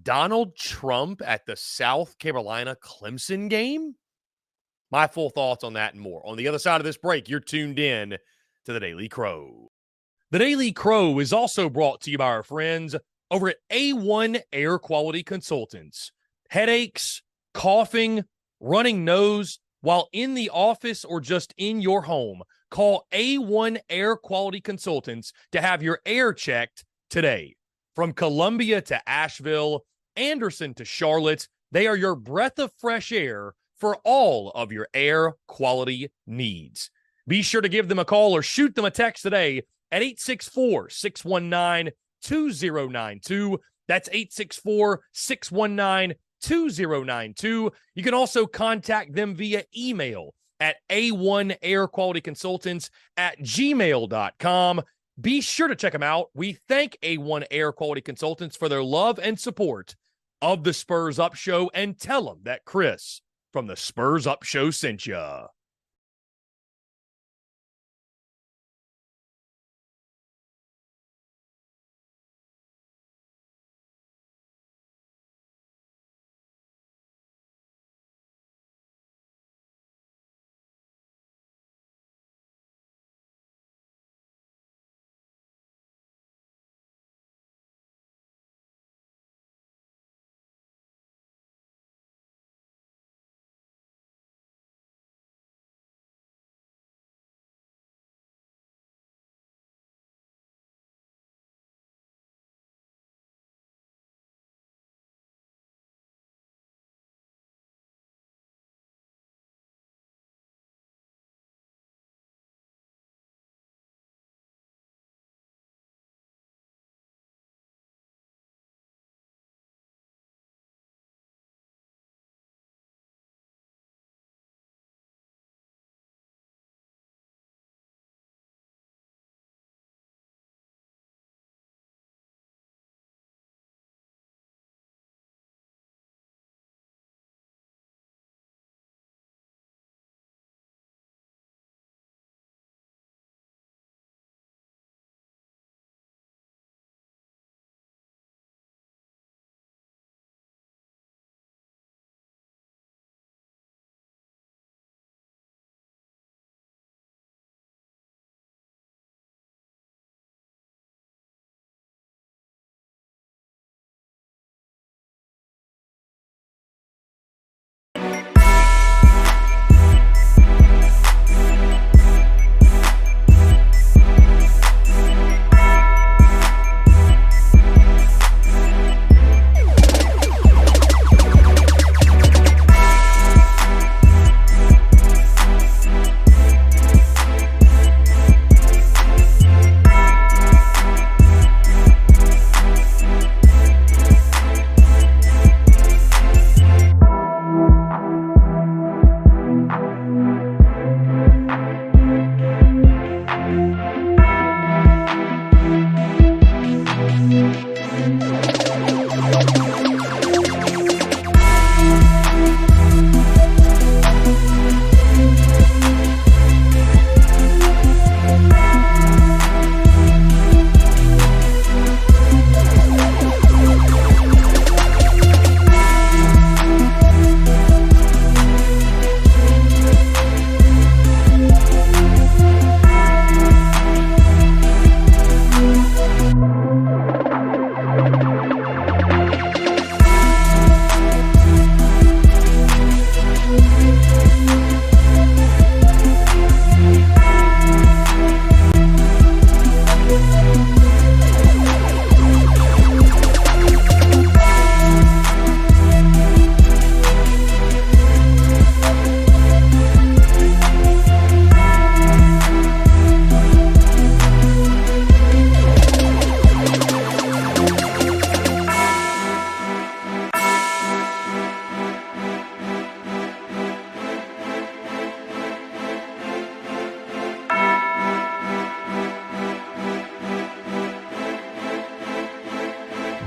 Donald Trump at the South Carolina-Clemson game? My full thoughts on that and more. On the other side of this break, you're tuned in to the Daily Crow. The Daily Crow is also brought to you by our friends over at A1 Air Quality Consultants. Headaches, coughing, running nose, while in the office or just in your home, call A1 Air Quality Consultants to have your air checked today. From Columbia to Asheville, Anderson to Charlotte, they are your breath of fresh air for all of your air quality needs. Be sure to give them a call or shoot them a text today at 864-619-2092. That's 864-619-2092. You can also contact them via email at a1airqualityconsultants@gmail.com. Be sure to check them out. We thank A1 Air Quality Consultants for their love and support of the Spurs Up Show, and tell them that Chris from the Spurs Up Show sent ya.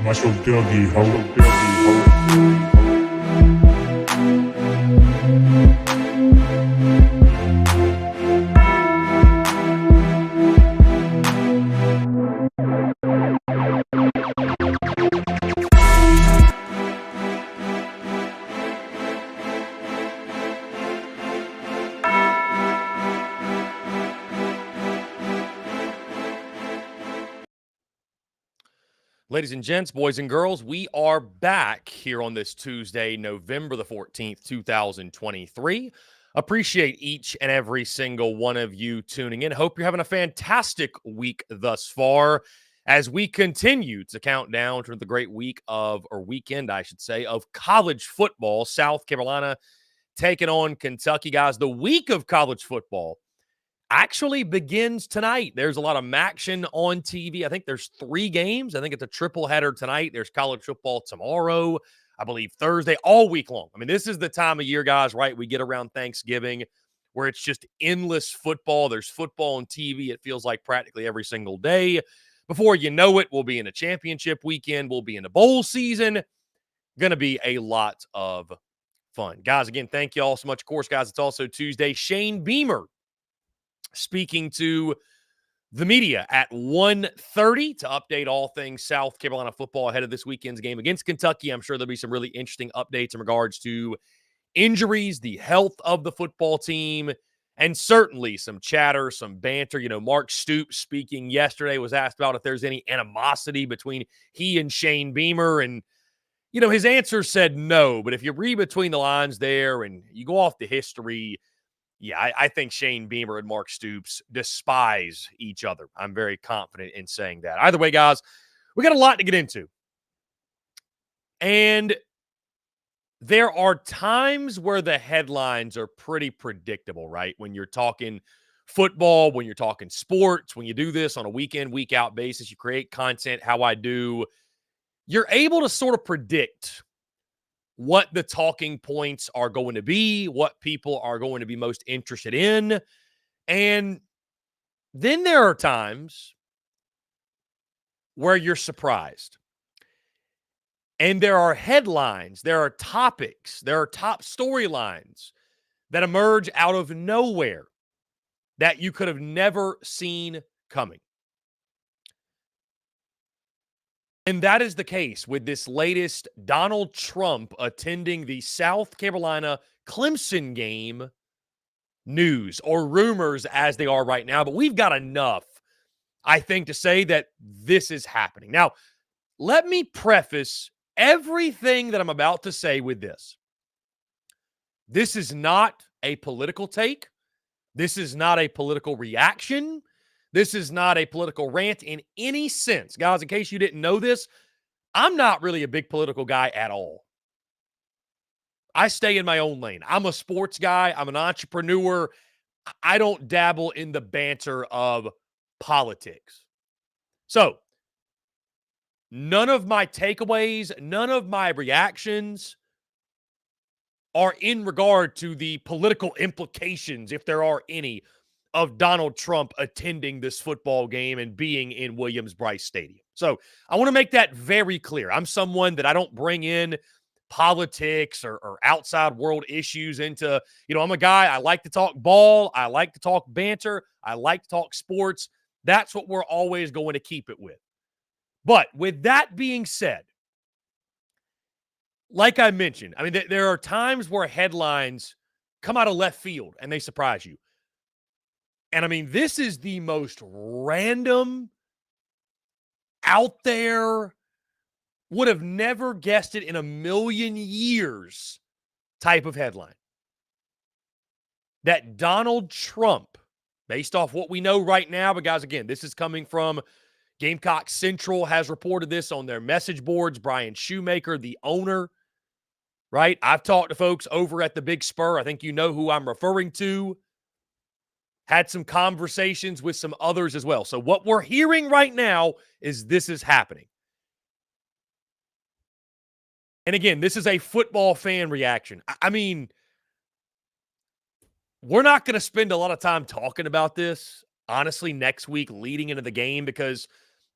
Watch your Dougie, ho. Ladies and gents, boys and girls, we are back here on this Tuesday, November the 14th, 2023. Appreciate each and every single one of you tuning in. Hope you're having a fantastic week thus far as we continue to count down to the great week of, or weekend, I should say, of college football. South Carolina taking on Kentucky, guys. The week of college football actually begins tonight. There's a lot of action on TV. I think there's 3 games. I think it's a triple header tonight. There's college football tomorrow, I believe Thursday, all week long. I mean, this is the time of year, guys, right? We get around Thanksgiving where it's just endless football. There's football on TV. It feels like practically every single day. Before you know it, we'll be in a championship weekend. We'll be in a bowl season. Going to be a lot of fun. Guys, again, thank you all so much. Of course, guys, it's also Tuesday. Shane Beamer speaking to the media at 1:30 to update all things South Carolina football ahead of this weekend's game against Kentucky. I'm sure there'll be some really interesting updates in regards to injuries, the health of the football team, and certainly some chatter, some banter. You know, Mark Stoops speaking yesterday was asked about if there's any animosity between he and Shane Beamer, and you know, his answer said no. But if you read between the lines there and you go off the history, yeah, I think Shane Beamer and Mark Stoops despise each other. I'm very confident in saying that. Either way, guys, we got a lot to get into. And there are times where the headlines are pretty predictable, right? When you're talking football, when you're talking sports, when you do this on a week in, week out basis, you create content how I do, you're able to sort of predict what the talking points are going to be, what people are going to be most interested in. And then there are times where you're surprised. And there are headlines, there are topics, there are top storylines that emerge out of nowhere that you could have never seen coming. And that is the case with this latest Donald Trump attending the South Carolina-Clemson game news, or rumors as they are right now. But we've got enough, I think, to say that this is happening. Now, let me preface everything that I'm about to say with this. This is not a political take. This is not a political reaction. This is not a political rant in any sense. Guys, in case you didn't know this, I'm not really a big political guy at all. I stay in my own lane. I'm a sports guy. I'm an entrepreneur. I don't dabble in the banter of politics. So, none of my takeaways, none of my reactions are in regard to the political implications, if there are any, of Donald Trump attending this football game and being in Williams-Brice Stadium. So I want to make that very clear. I'm someone that I don't bring in politics or outside world issues into, you know, I'm a guy, I like to talk ball, I like to talk banter, I like to talk sports. That's what we're always going to keep it with. But with that being said, like I mentioned, I mean, there are times where headlines come out of left field and they surprise you. And I mean, this is the most random, out there, would have never guessed it in a million years type of headline. That Donald Trump, based off what we know right now, but guys, again, this is coming from Gamecocks Central, has reported this on their message boards. Brian Shoemaker, the owner, right? I've talked to folks over at the Big Spur. I think you know who I'm referring to. Had some conversations with some others as well. So what we're hearing right now is this is happening. And again, this is a football fan reaction. I mean, we're not going to spend a lot of time talking about this, honestly, next week leading into the game, because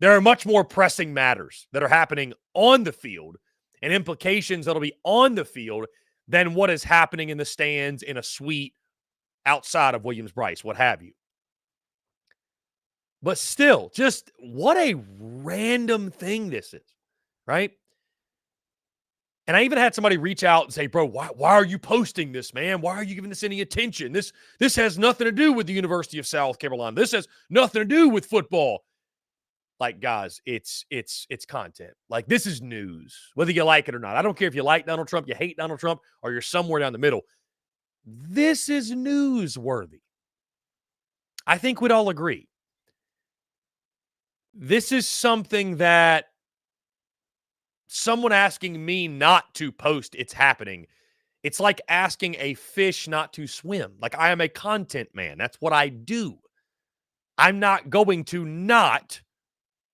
There are much more pressing matters that are happening on the field and implications that'll be on the field than what is happening in the stands in a suite outside of Williams-Brice, what have you. But still, just what a random thing this is, right? And I even had somebody reach out and say, bro, why are you posting this, man? Why are you giving this any attention? This has nothing to do with the University of South Carolina. This has nothing to do with football. Like, guys, it's content. Like, this is news, whether you like it or not. I don't care if you like Donald Trump, you hate Donald Trump, or you're somewhere down the middle. This is newsworthy. I think we'd all agree. This is something that someone asking me not to post it's happening. It's like asking a fish not to swim. Like, I am a content man. That's what I do. I'm not going to not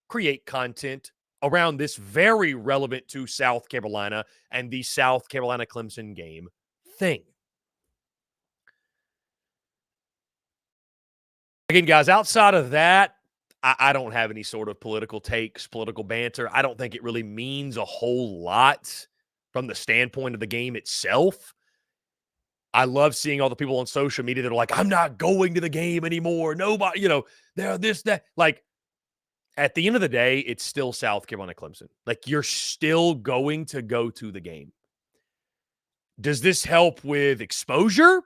create content around this very relevant to South Carolina and the South Carolina-Clemson game thing. Again, guys, outside of that, I don't have any sort of political takes, political banter. I don't think it really means a whole lot from the standpoint of the game itself. I love seeing all the people on social media that are like, I'm not going to the game anymore. Nobody, they're this, that. Like, at the end of the day, it's still South Carolina-Clemson. Like, you're still going to go to the game. Does this help with exposure?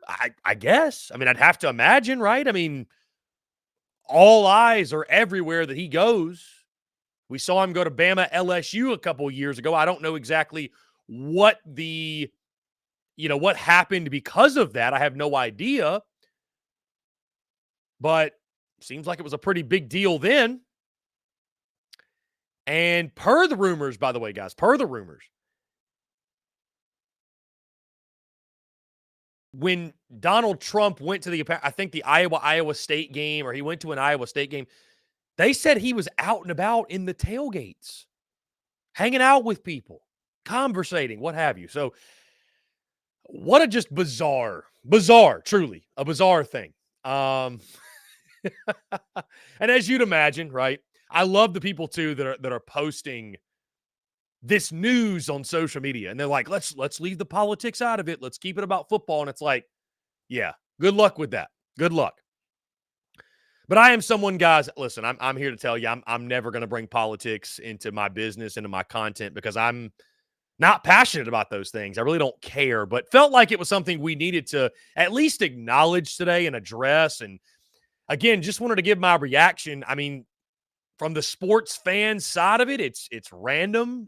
I guess. I mean, I'd have to imagine, right? I mean, all eyes are everywhere that he goes. We saw him go to Bama LSU a couple of years ago. I don't know exactly what what happened because of that. I have no idea. But seems like it was a pretty big deal then. And per the rumors, by the way, guys, when Donald Trump went to the Iowa State game, or he went to an Iowa State game, they said he was out and about in the tailgates, hanging out with people, conversating, what have you. So what a just bizarre, truly a bizarre thing. And as you'd imagine, right, I love the people too that are posting this news on social media, and they're like, let's leave the politics out of it. Let's keep it about football. And it's like, yeah, good luck with that. Good luck. But I am someone, guys, listen, I'm here to tell you, I'm never going to bring politics into my business, into my content, because I'm not passionate about those things. I really don't care, but felt like it was something we needed to at least acknowledge today and address. And again, just wanted to give my reaction. I mean, from the sports fan side of it, it's random.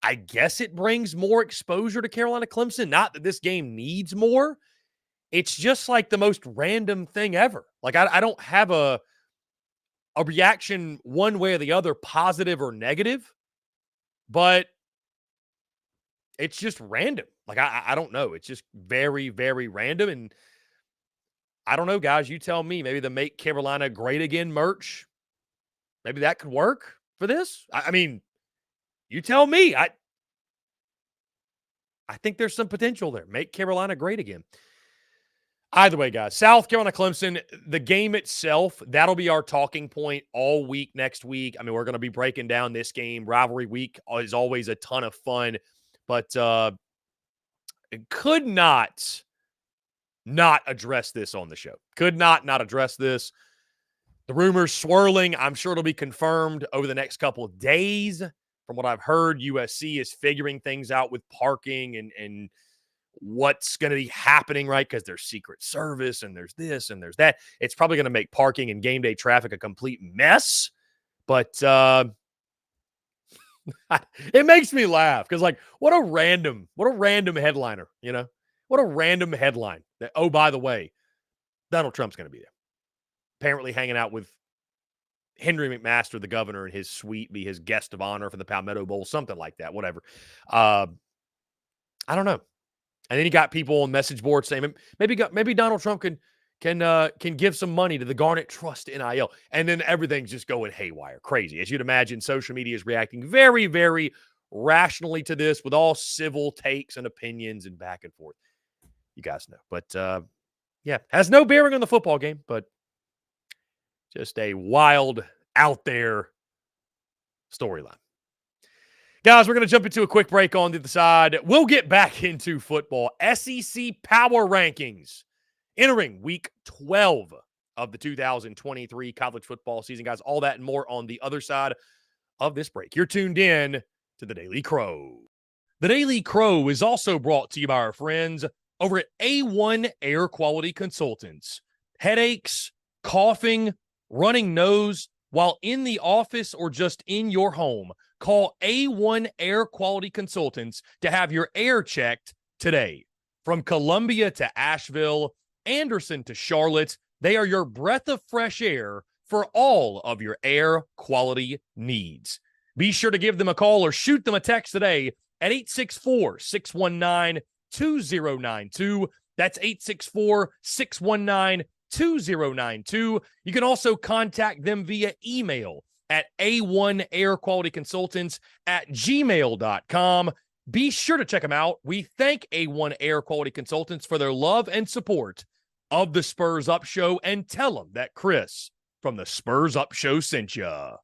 I guess it brings more exposure to Carolina-Clemson. Not that this game needs more. It's just like the most random thing ever. Like, I don't have a reaction one way or the other, positive or negative, but it's just random. Like, I don't know. It's just very, very random. And I don't know, guys. You tell me. Maybe the Make Carolina Great Again merch, maybe that could work for this. I mean, you tell me. I think there's some potential there. Make Carolina great again. Either way, guys, South Carolina-Clemson, the game itself, that'll be our talking point all week next week. I mean, we're going to be breaking down this game. Rivalry week is always a ton of fun, but could not address this on the show. Could not address this. The rumors swirling. I'm sure it'll be confirmed over the next couple of days. From what I've heard, USC is figuring things out with parking and what's going to be happening, right? Because there's Secret Service and there's this and there's that. It's probably going to make parking and game day traffic a complete mess. But it makes me laugh because, like, what a random headliner, What a random headline. That, oh, by the way, Donald Trump's going to be there. Apparently hanging out with Henry McMaster, the governor, in his suite, be his guest of honor for the Palmetto Bowl, something like that, whatever. I don't know. And then you got people on message boards saying maybe Donald Trump can give some money to the Garnet Trust NIL. And then everything's just going haywire, crazy. As you'd imagine, social media is reacting very, very rationally to this with all civil takes and opinions and back and forth. You guys know. But, yeah, has no bearing on the football game, but just a wild, out there storyline. Guys, we're going to jump into a quick break on the other side. We'll get back into football. SEC Power Rankings entering Week 12 of the 2023 college football season. Guys, all that and more on the other side of this break. You're tuned in to the Daily Crow. The Daily Crow is also brought to you by our friends over at A1 Air Quality Consultants. Headaches, coughing, running nose while in the office or just in your home. Call A1 Air Quality Consultants to have your air checked today. From Columbia to Asheville, Anderson to Charlotte, they are your breath of fresh air for all of your air quality needs. Be sure to give them a call or shoot them a text today at 864-619-2092. That's 864-619-2092. You can also contact them via email at a1airqualityconsultants@gmail.com. Be sure to check them out. We thank A1 Air Quality Consultants for their love and support of the Spurs Up Show, and tell them that Chris from the Spurs Up Show sent ya.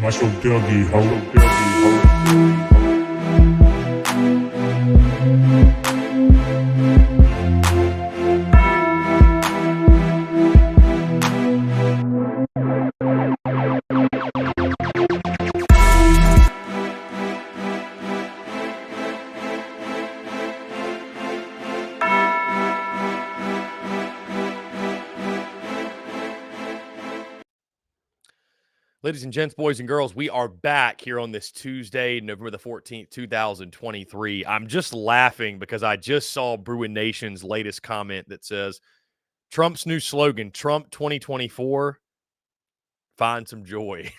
Muscle Dougie, ho. Ladies and gents, boys and girls, we are back here on this Tuesday, November the 14th, 2023. I'm just laughing because I just saw Bruin Nation's latest comment that says, Trump's new slogan, Trump 2024, find some joy.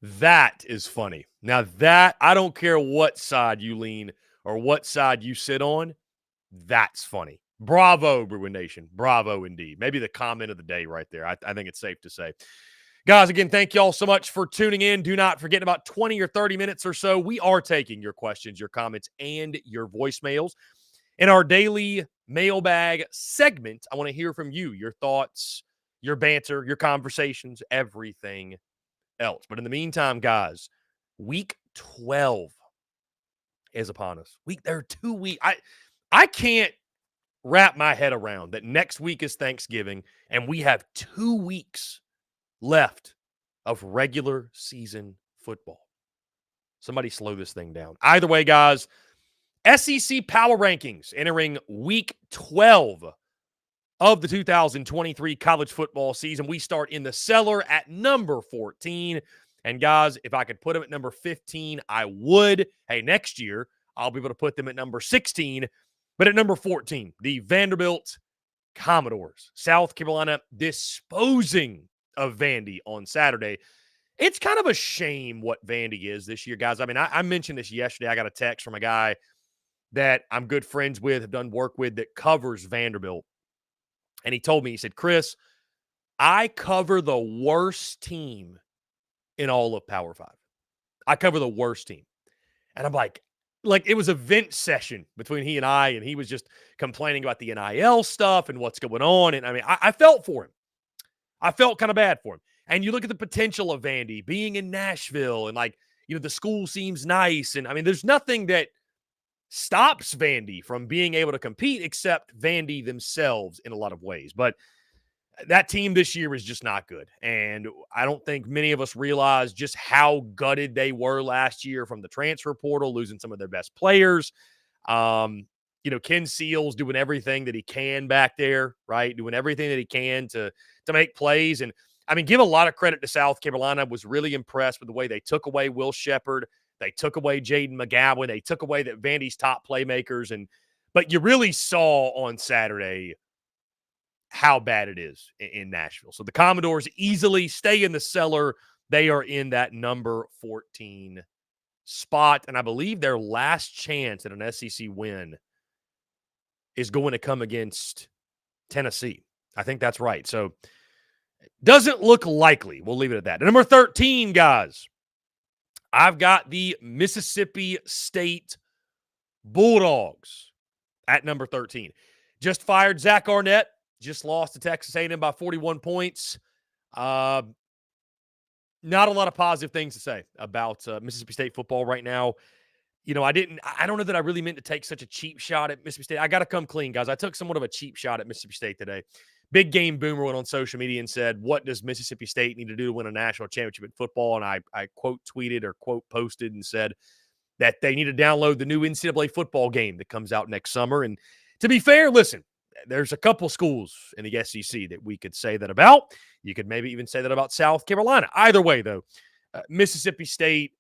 That is funny. Now that, I don't care what side you lean or what side you sit on, that's funny. Bravo, Bruin Nation. Bravo indeed. Maybe the comment of the day right there. I think it's safe to say. Guys, again, thank you all so much for tuning in. Do not forget, in about 20 or 30 minutes or so, we are taking your questions, your comments, and your voicemails. In our daily mailbag segment, I want to hear from you, your thoughts, your banter, your conversations, everything else. But in the meantime, guys, week 12 is upon us. There are 2 weeks. I can't wrap my head around that next week is Thanksgiving and we have 2 weeks left of regular season football. Somebody slow this thing down. Either way, guys, SEC Power Rankings entering week 12 of the 2023 college football season. We start in the cellar at number 14. And guys, if I could put them at number 15, I would. Hey, next year, I'll be able to put them at number 16. But at number 14, the Vanderbilt Commodores. South Carolina disposing of Vandy on Saturday. It's kind of a shame what Vandy is this year, guys. I mean, I mentioned this yesterday. I got a text from a guy that I'm good friends with, have done work with, that covers Vanderbilt. And he told me, he said, Chris, I cover the worst team in all of Power 5. I cover the worst team. And I'm like it was a vent session between he and he was just complaining about the NIL stuff and what's going on. And I mean, I felt for him. I felt kind of bad for him. And you look at the potential of Vandy being in Nashville and the school seems nice. And I mean, there's nothing that stops Vandy from being able to compete except Vandy themselves in a lot of ways. But that team this year is just not good. And I don't think many of us realize just how gutted they were last year from the transfer portal, losing some of their best players. Ken Seals doing everything that he can back there, right? Doing everything that he can to make plays. And I mean, give a lot of credit to South Carolina. Was really impressed with the way they took away Will Shepherd. They took away Jaden McGowan. They took away Vandy's top playmakers. But you really saw on Saturday how bad it is in Nashville. So the Commodores easily stay in the cellar. They are in that number 14 spot. And I believe their last chance at an SEC win is going to come against Tennessee. I think that's right. So doesn't look likely. We'll leave it at that. At number 13, guys, I've got the Mississippi State Bulldogs at number 13. Just fired Zach Arnett. Just lost to Texas A&M by 41 points. Not a lot of positive things to say about Mississippi State football right now. I don't know that I really meant to take such a cheap shot at Mississippi State. I got to come clean, guys. I took somewhat of a cheap shot at Mississippi State today. Big Game Boomer went on social media and said, what does Mississippi State need to do to win a national championship in football? And I quote tweeted or quote posted and said that they need to download the new NCAA football game that comes out next summer. And to be fair, listen, there's a couple schools in the SEC that we could say that about. You could maybe even say that about South Carolina. Either way, though, Mississippi State,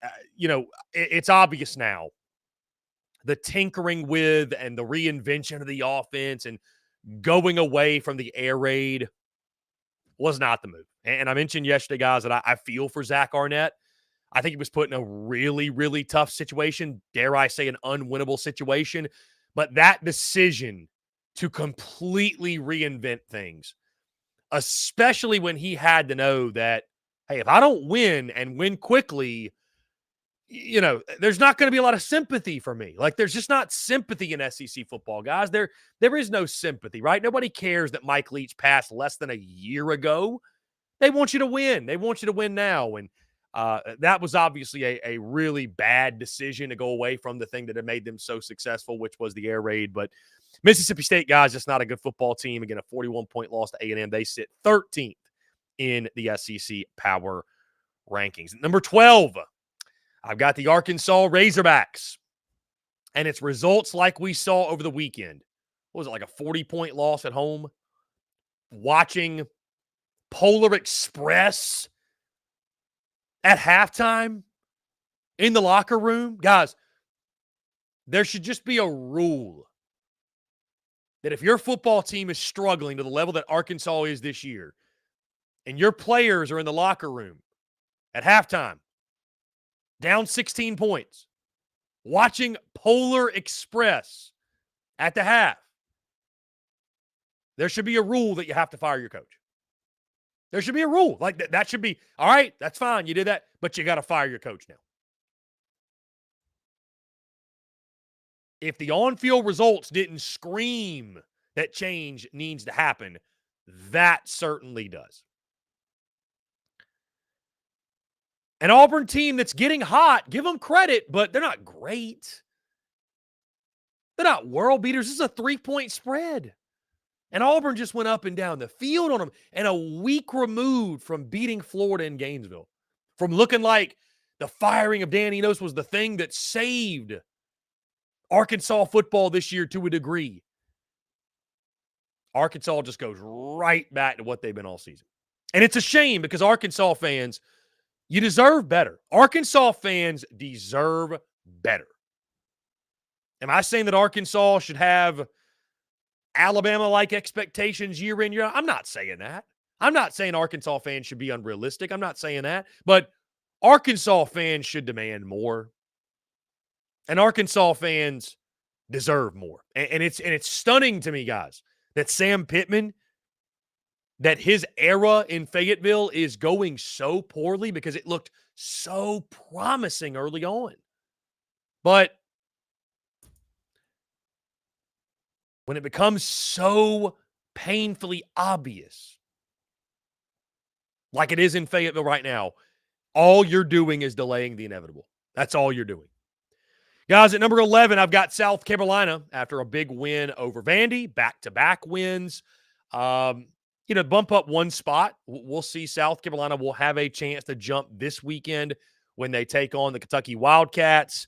it's obvious now. The tinkering with and the reinvention of the offense and going away from the air raid was not the move. And I mentioned yesterday, guys, that I feel for Zach Arnett. I think he was put in a really, really tough situation. Dare I say an unwinnable situation. But that decision to completely reinvent things, especially when he had to know that, hey, if I don't win and win quickly, there's not going to be a lot of sympathy for me. There's just not sympathy in SEC football, guys. There is no sympathy, right? Nobody cares that Mike Leach passed less than a year ago. They want you to win. They want you to win now. And that was obviously a really bad decision to go away from the thing that had made them so successful, which was the air raid. But Mississippi State, guys, just not a good football team. Again, a 41-point loss to A&M. They sit 13th in the SEC Power Rankings. Number 12, I've got the Arkansas Razorbacks. And it's results like we saw over the weekend. What was it, like a 40-point loss at home? Watching Polar Express at halftime in the locker room. Guys, there should just be a rule that if your football team is struggling to the level that Arkansas is this year, and your players are in the locker room at halftime, down 16 points, watching Polar Express at the half, there should be a rule that you have to fire your coach. There should be a rule. Like that should be, all right, that's fine. You did that, but you got to fire your coach now. If the on-field results didn't scream that change needs to happen, that certainly does. An Auburn team that's getting hot, give them credit, but they're not great. They're not world beaters. This is a 3-point spread. And Auburn just went up and down the field on them, and a week removed from beating Florida in Gainesville, from looking like the firing of Dan Enos was the thing that saved Arkansas football this year to a degree. Arkansas just goes right back to what they've been all season. And it's a shame because Arkansas fans, you deserve better. Arkansas fans deserve better. Am I saying that Arkansas should have Alabama-like expectations year in, year out? I'm not saying that. I'm not saying Arkansas fans should be unrealistic. I'm not saying that. But Arkansas fans should demand more. And Arkansas fans deserve more. And it's stunning to me, guys, that Sam Pittman, that his era in Fayetteville is going so poorly because it looked so promising early on. But when it becomes so painfully obvious, like it is in Fayetteville right now, all you're doing is delaying the inevitable. That's all you're doing. Guys, at number 11, I've got South Carolina after a big win over Vandy, back-to-back wins. Bump up one spot. We'll see. South Carolina will have a chance to jump this weekend when they take on the Kentucky Wildcats.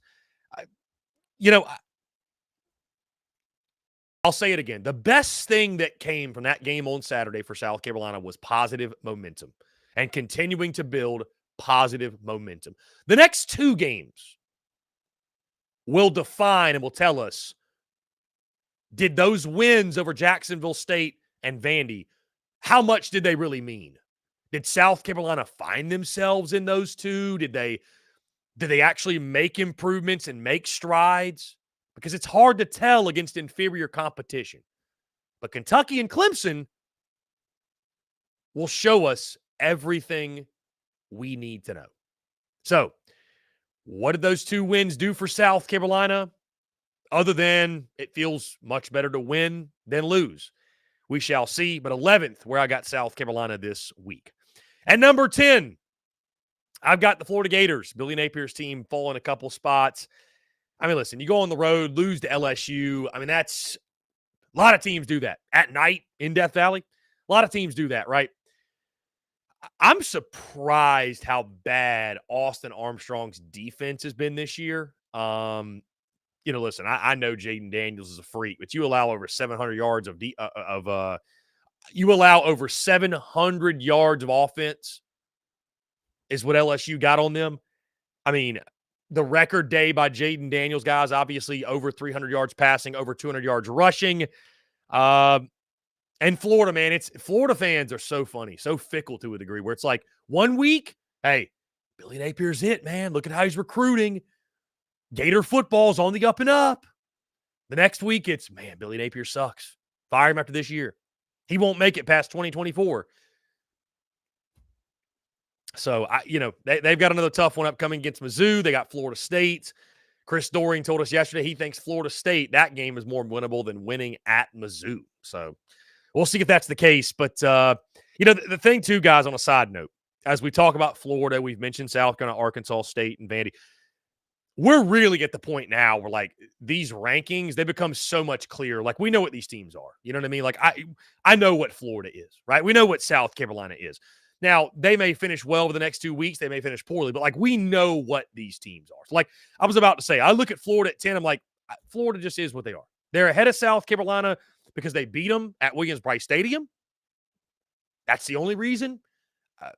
I'll say it again. The best thing that came from that game on Saturday for South Carolina was positive momentum and continuing to build positive momentum. The next two games will define and will tell us, did those wins over Jacksonville State and Vandy, how much did they really mean? Did South Carolina find themselves in those two? Did they actually make improvements and make strides? Because it's hard to tell against inferior competition. But Kentucky and Clemson will show us everything we need to know. So, what did those two wins do for South Carolina? Other than it feels much better to win than lose. We shall see. But 11th, where I got South Carolina this week. At number 10, I've got the Florida Gators. Billy Napier's team falling a couple spots. I mean, listen, you go on the road, lose to LSU. I mean, that's a lot of teams do that. At night in Death Valley, a lot of teams do that, right? I'm surprised how bad Austin Armstrong's defense has been this year. Listen, I know Jaden Daniels is a freak, but you allow over 700 yards of over 700 yards of offense is what LSU got on them. I mean, the record day by Jaden Daniels, guys, obviously over 300 yards passing, over 200 yards rushing. And Florida, man, Florida fans are so funny, so fickle to a degree where it's like 1 week, hey, Billy Napier's it, man. Look at how he's recruiting. Gator football's on the up and up. The next week, it's, man, Billy Napier sucks. Fire him after this year. He won't make it past 2024. So, they've got another tough one upcoming against Mizzou. They got Florida State. Chris Doring told us yesterday he thinks Florida State, that game is more winnable than winning at Mizzou. So, we'll see if that's the case. But, the thing, too, guys, on a side note, as we talk about Florida, we've mentioned South Carolina, Arkansas State, and Vandy. We're really at the point now where, like, these rankings, they become so much clearer. Like, we know what these teams are. You know what I mean? Like, I know what Florida is, right? We know what South Carolina is. Now, they may finish well over the next 2 weeks. They may finish poorly. But, like, we know what these teams are. So, like, I was about to say, I look at Florida at 10. I'm like, Florida just is what they are. They're ahead of South Carolina because they beat them at Williams-Brice Stadium. That's the only reason.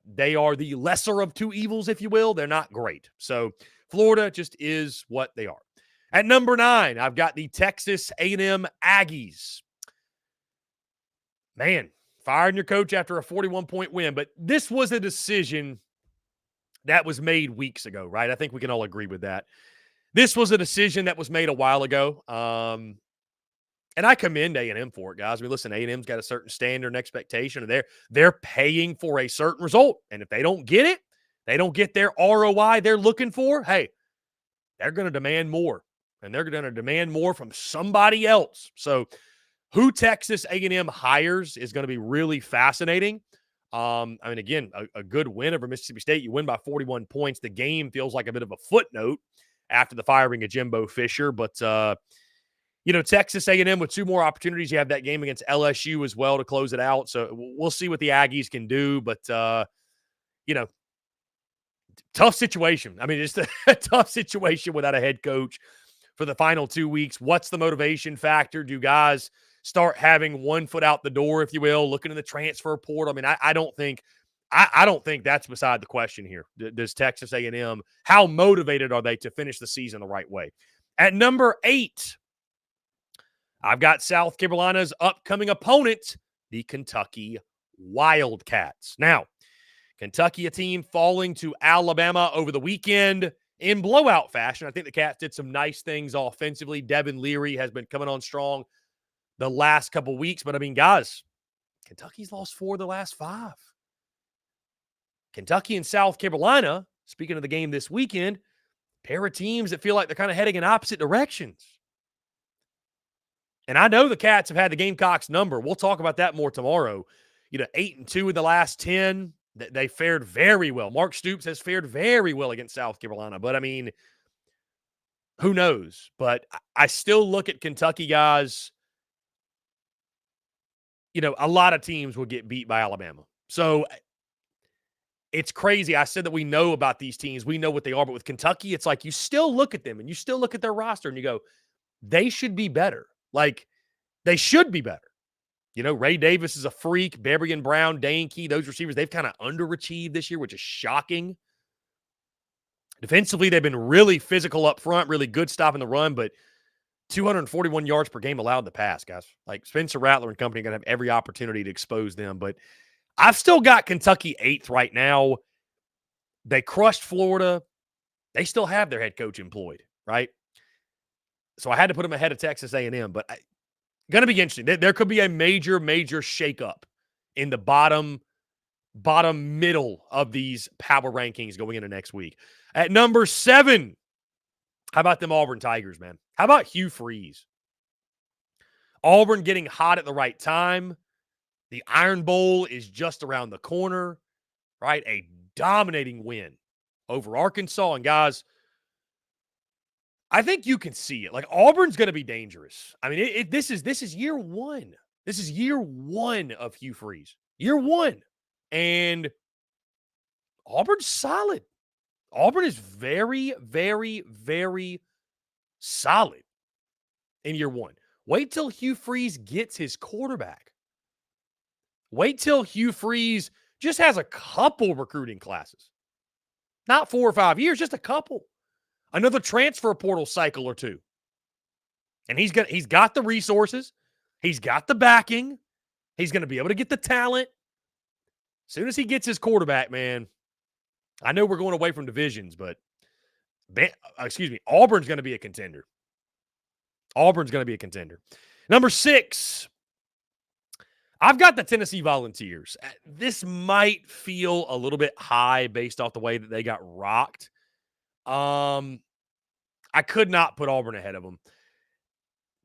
They are the lesser of two evils, if you will. They're not great. So Florida just is what they are. At number 9, I've got the Texas A&M Aggies. Man, firing your coach after a 41-point win. But this was a decision that was made weeks ago, right? I think we can all agree with that. This was a decision that was made a while ago. And I commend A&M for it, guys. I mean, listen, A&M's got a certain standard and expectation, and they're paying for a certain result. And if they don't get it, they don't get their ROI they're looking for, hey, they're going to demand more. And they're going to demand more from somebody else. So who Texas A&M hires is going to be really fascinating. I mean, again, a good win over Mississippi State. You win by 41 points. The game feels like a bit of a footnote after the firing of Jimbo Fisher. But, Texas A&M with 2 more opportunities. You have that game against LSU as well to close it out. So we'll see what the Aggies can do. But, tough situation. I mean, it's a tough situation without a head coach for the final 2 weeks. What's the motivation factor? Do guys start having one foot out the door, if you will, looking in the transfer portal? I mean, I don't think that's beside the question here. Does Texas A&M, how motivated are they to finish the season the right way? At number 8, I've got South Carolina's upcoming opponent, the Kentucky Wildcats. Now, Kentucky, a team falling to Alabama over the weekend in blowout fashion. I think the Cats did some nice things offensively. Devin Leary has been coming on strong the last couple weeks. But, I mean, guys, Kentucky's lost 4 of the last 5. Kentucky and South Carolina, speaking of the game this weekend, pair of teams that feel like they're kind of heading in opposite directions. And I know the Cats have had the Gamecocks number. We'll talk about that more tomorrow. 8-2 in the last 10. They fared very well. Mark Stoops has fared very well against South Carolina. But, I mean, who knows? But I still look at Kentucky, guys. A lot of teams will get beat by Alabama. So it's crazy. I said that we know about these teams. We know what they are. But with Kentucky, it's like you still look at them and you still look at their roster and you go, they should be better. Like, they should be better. Ray Davis is a freak. Beberian Brown, Dankey, those receivers, they've kind of underachieved this year, which is shocking. Defensively, they've been really physical up front, really good stopping the run, but 241 yards per game allowed in the pass, guys. Like, Spencer Rattler and company are going to have every opportunity to expose them. But I've still got Kentucky 8th right now. They crushed Florida. They still have their head coach employed, right? So I had to put them ahead of Texas A&M, but going to be interesting. There could be a major, major shakeup in the bottom middle of these power rankings going into next week. At number 7, how about them Auburn Tigers, man? How about Hugh Freeze? Auburn getting hot at the right time. The Iron Bowl is just around the corner, right? A dominating win over Arkansas. And guys, I think you can see it. Like, Auburn's going to be dangerous. I mean, this is year 1. This is year 1 of Hugh Freeze. Year 1. And Auburn's solid. Auburn is very, very, very solid in year 1. Wait till Hugh Freeze gets his quarterback. Wait till Hugh Freeze just has a couple recruiting classes. Not 4 or 5 years, just a couple. Another transfer portal cycle or 2. And he's got the resources. He's got the backing. He's going to be able to get the talent. As soon as he gets his quarterback, man, I know we're going away from divisions, but Auburn's going to be a contender. Auburn's going to be a contender. Number 6, I've got the Tennessee Volunteers. This might feel a little bit high based off the way that they got rocked. I could not put Auburn ahead of them.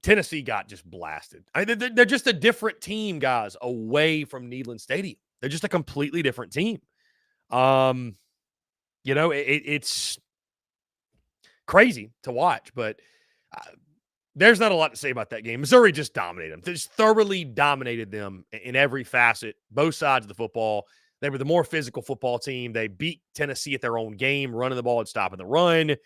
Tennessee got just blasted. I mean, they're just a different team, guys, away from Neyland Stadium. They're just a completely different team. It's crazy to watch, but there's not a lot to say about that game. Missouri just dominated them. They just thoroughly dominated them in every facet, both sides of the football. They were the more physical football team. They beat Tennessee at their own game, running the ball and stopping the run,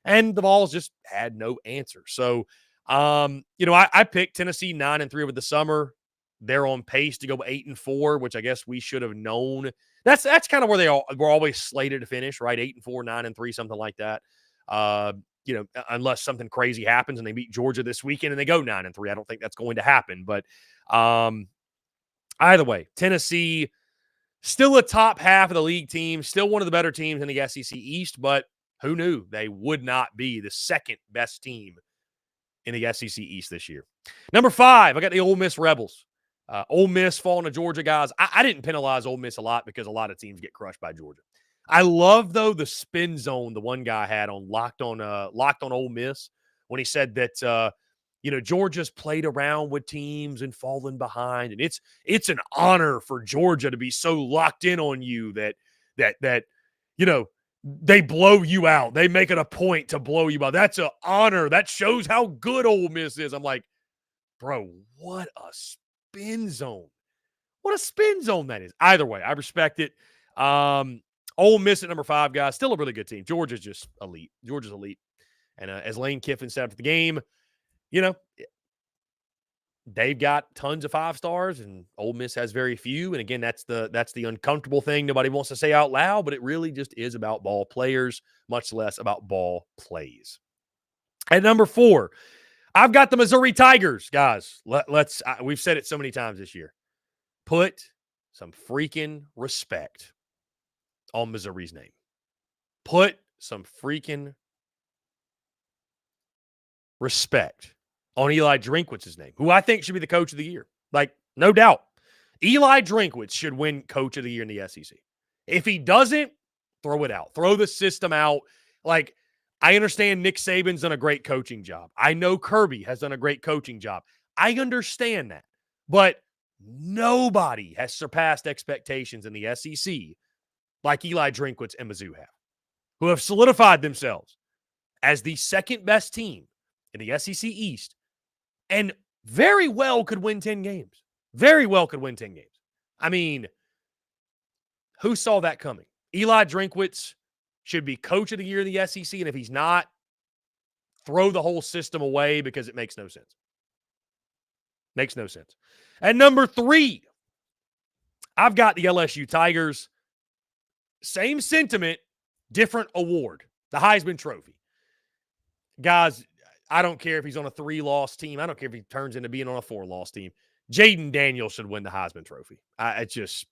and the Vols just had no answer. So, I picked Tennessee 9-3 over the summer. they're on pace to go 8-4, which I guess we should have known. That's kind of where we're always slated to finish, right? 8-4, 9-3, something like that. Unless something crazy happens and they beat Georgia this weekend and they go 9-3. I don't think that's going to happen. But either way, Tennessee, still a top half of the league team, still one of the better teams in the SEC East, but who knew they would not be the second best team in the SEC East this year. Number 5, I got the Ole Miss Rebels. Ole Miss falling to Georgia, guys. I didn't penalize Ole Miss a lot because a lot of teams get crushed by Georgia. I love, though, the spin zone the one guy had on Locked on Ole Miss when he said that Georgia's played around with teams and fallen behind, and it's an honor for Georgia to be so locked in on you that they blow you out. They make it a point to blow you out. That's an honor. That shows how good Ole Miss is. I'm like, bro, what a spin zone. What a spin zone that is. Either way, I respect it. Ole Miss at number 5, guys. Still a really good team. Georgia's just elite. Georgia's elite. And as Lane Kiffin said after the game, they've got tons of 5 stars, and Ole Miss has very few. And again, that's the uncomfortable thing nobody wants to say out loud, but it really just is about ball players, much less about ball plays. At number 4, I've got the Missouri Tigers, guys. We've said it so many times this year. Put some freaking respect on Missouri's name. Put some freaking respect on Eli Drinkwitz's name, who I think should be the coach of the year. Like, no doubt. Eli Drinkwitz should win coach of the year in the SEC. If he doesn't, throw it out. Throw the system out. Like, I understand Nick Saban's done a great coaching job. I know Kirby has done a great coaching job. I understand that. But nobody has surpassed expectations in the SEC like Eli Drinkwitz and Mizzou have, who have solidified themselves as the second best team in the SEC East and very well could win 10 games. Very well could win 10 games. I mean, who saw that coming? Eli Drinkwitz should be coach of the year in the SEC, and if he's not, throw the whole system away because it makes no sense. Makes no sense. At number 3, I've got the LSU Tigers. Same sentiment, different award. The Heisman Trophy. Guys, I don't care if he's on a 3-loss team. I don't care if he turns into being on a 4-loss team. Jaden Daniels should win the Heisman Trophy. Jaden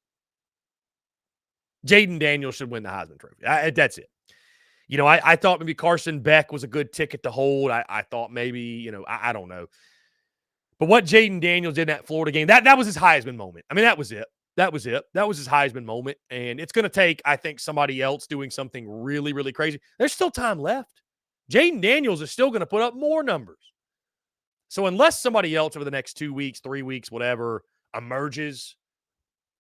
Daniels should win the Heisman Trophy. That's it. I thought maybe Carson Beck was a good ticket to hold. I thought maybe, I don't know. But what Jaden Daniels did in that Florida game, that was his Heisman moment. I mean, that was it. That was it. That was his Heisman moment. And it's going to take, I think, somebody else doing something really, really crazy. There's still time left. Jaden Daniels is still going to put up more numbers. So unless somebody else over the next 2 weeks, 3 weeks, whatever, emerges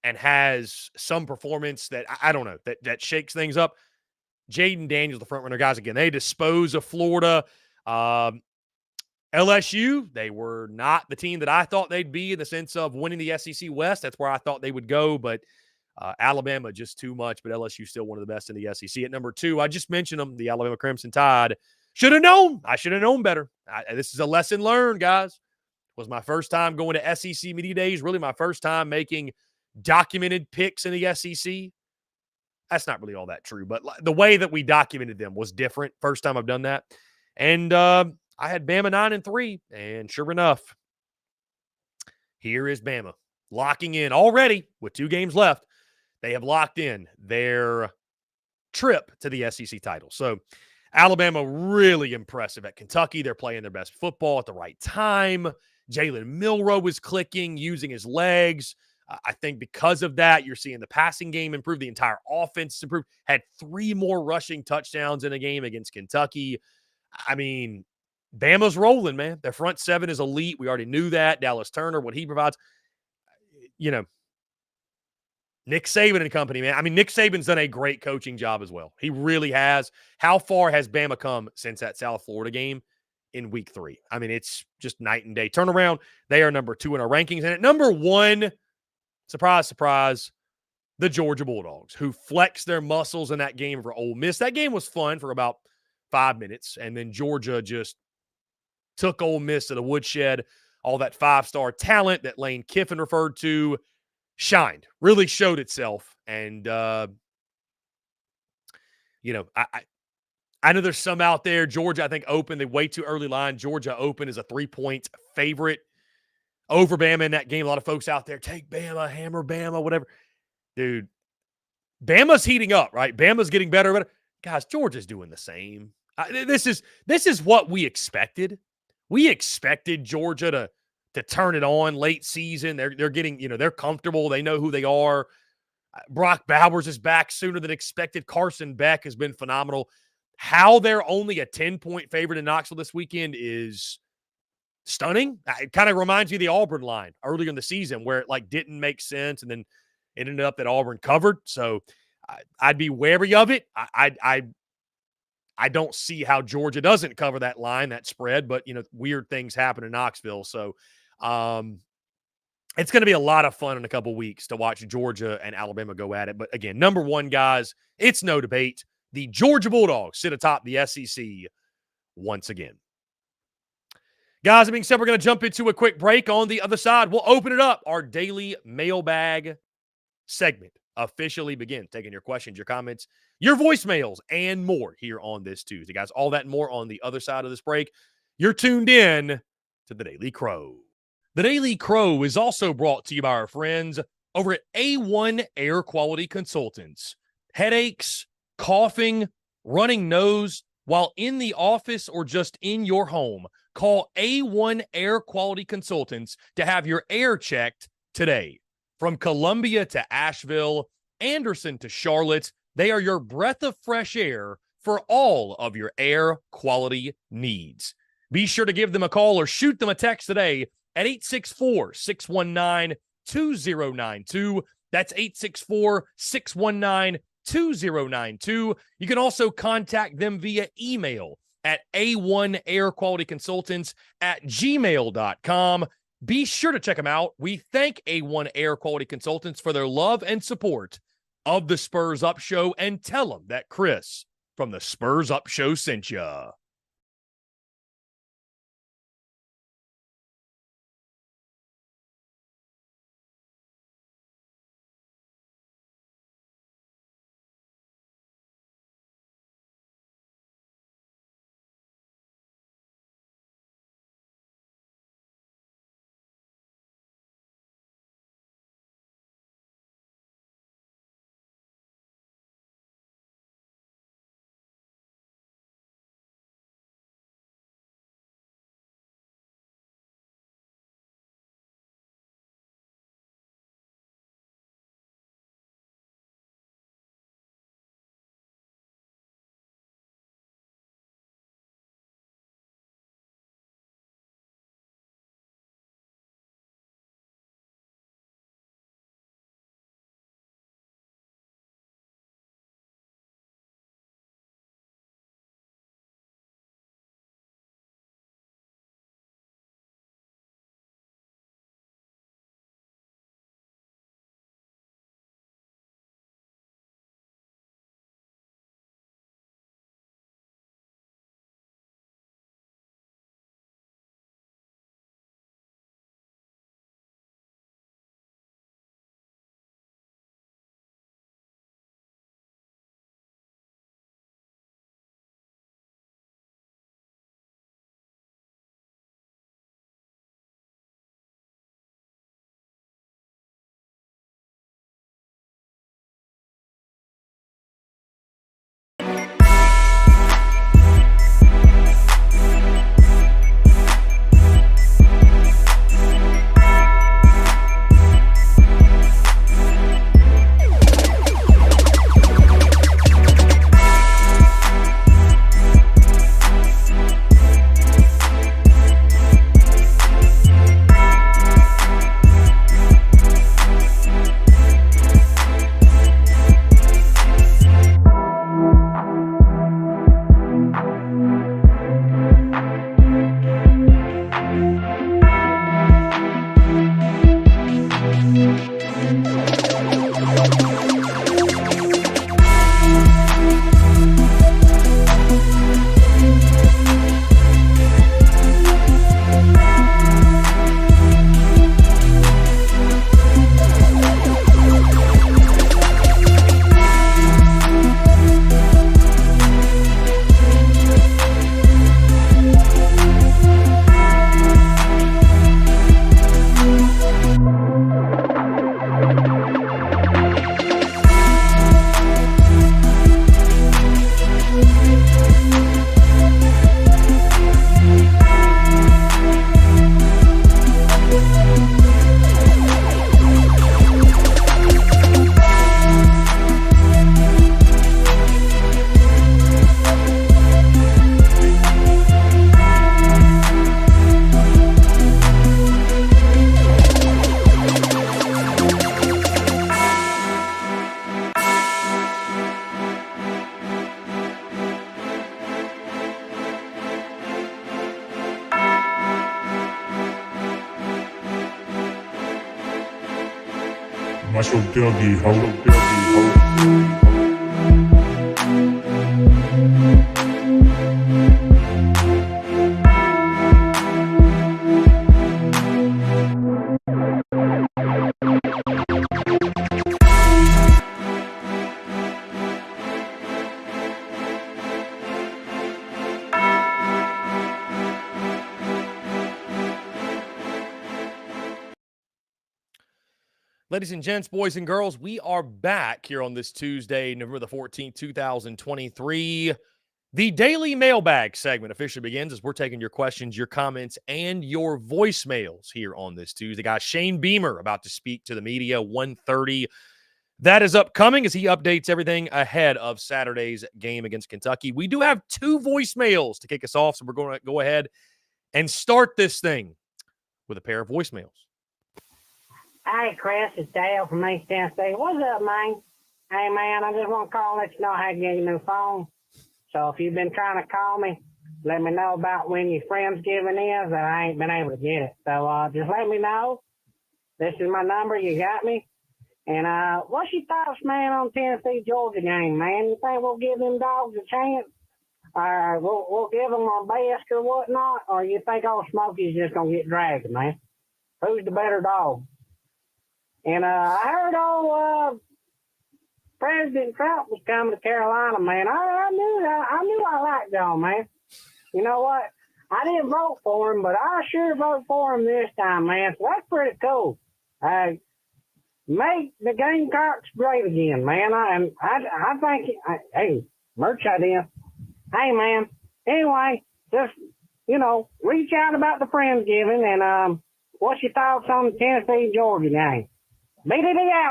and has some performance that, I don't know, that shakes things up, Jaden Daniels, the front runner. Guys, again, they dispose of Florida. LSU, they were not the team that I thought they'd be in the sense of winning the SEC West. That's where I thought they would go, but Alabama just too much, but LSU still one of the best in the SEC. At number 2, I just mentioned them, the Alabama Crimson Tide. Should have known. I should have known better. This is a lesson learned, guys. It was my first time going to SEC Media Days, really my first time making documented picks in the SEC. That's not really all that true, but the way that we documented them was different. First time I've done that. And I had Bama 9-3, and sure enough, here is Bama locking in already with 2 games left. They have locked in their trip to the SEC title. So Alabama really impressive at Kentucky. They're playing their best football at the right time. Jalen Milroe was clicking, using his legs. I think because of that, you're seeing the passing game improve. The entire offense improved. Had 3 more rushing touchdowns in a game against Kentucky. I mean, Bama's rolling, man. Their front 7 is elite. We already knew that. Dallas Turner, what he provides. Nick Saban and company, man. I mean, Nick Saban's done a great coaching job as well. He really has. How far has Bama come since that South Florida game in week 3? I mean, it's just night and day turnaround. They are number 2 in our rankings. And at number 1, surprise, surprise, the Georgia Bulldogs, who flexed their muscles in that game for Ole Miss. That game was fun for about 5 minutes, and then Georgia just took Ole Miss to the woodshed. all that five-star talent that Lane Kiffin referred to shined, really showed itself. And, I know there's some out there. Georgia, I think, open. They way too early line. Georgia open is a 3-point favorite over Bama in that game. A lot of folks out there, take Bama, hammer Bama, whatever. Dude, Bama's heating up, right? Bama's getting better. Guys, Georgia's doing the same. This is what we expected. We expected Georgia to turn it on late season. They're getting, they're comfortable. They know who they are. Brock Bowers is back sooner than expected. Carson Beck has been phenomenal. How they're only a 10-point favorite in Knoxville this weekend is stunning. It kind of reminds me of the Auburn line earlier in the season where it didn't make sense, and then it ended up that Auburn covered. So I'd be wary of it. I don't see how Georgia doesn't cover that line, that spread, but weird things happen in Knoxville. So it's going to be a lot of fun in a couple weeks to watch Georgia and Alabama go at it. But again, number one, guys, it's no debate. The Georgia Bulldogs sit atop the SEC once again. Guys, that being said, we're going to jump into a quick break. On the other side, we'll open it up. Our daily mailbag segment officially begins. Taking your questions, your comments, your voicemails, and more here on this Tuesday. Guys, all that and more on the other side of this break. You're tuned in to the Daily Crow. The Daily Crow is also brought to you by our friends over at A1 Air Quality Consultants. Headaches, coughing, running nose while in the office or just in your home. Call A1 Air Quality Consultants to have your air checked today. From Columbia to Asheville, Anderson to Charlotte, they are your breath of fresh air for all of your air quality needs. Be sure to give them a call or shoot them a text today at 864-619-2092. That's 864-619-2092. You can also contact them via email at a1airqualityconsultants@gmail.com. Be sure to check them out. We thank A1 Air Quality Consultants for their love and support of the Spurs Up Show, and tell them that Chris from the Spurs Up Show sent you. Watch your Dougie, ho. Ladies and gents, boys and girls, we are back here on this Tuesday, November the 14th, 2023. The daily mailbag segment officially begins as we're taking your questions, your comments, and your voicemails here on this Tuesday. Guys, Shane Beamer about to speak to the media, 1:30. That is upcoming as he updates everything ahead of Saturday's game against Kentucky. We do have two voicemails to kick us off, so we're going to go ahead and start this thing with a pair of voicemails. Hey, Chris, it's Dale from East Tennessee. What's up, man? Hey, man, I just want to call and let you know how to get your new phone. So if you've been trying to call me, let me know about when your Friendsgiving is, and I ain't been able to get it. So just let me know. This is my number. You got me. And what's your thoughts, man, on Tennessee-Georgia game, man? You think we'll give them dogs a chance? Or we'll give them our best or whatnot? Or you think old Smokey's just going to get dragged, man? Who's the better dog? And I heard old President Trump was coming to Carolina, man. I knew I liked y'all, man. You know what? I didn't vote for him, but I sure vote for him this time, man. So that's pretty cool. Make the Gamecocks great again, man. I think, hey, merch idea. Hey, man. Anyway, just, reach out about the Friendsgiving and what's your thoughts on the Tennessee-Georgia game? BDD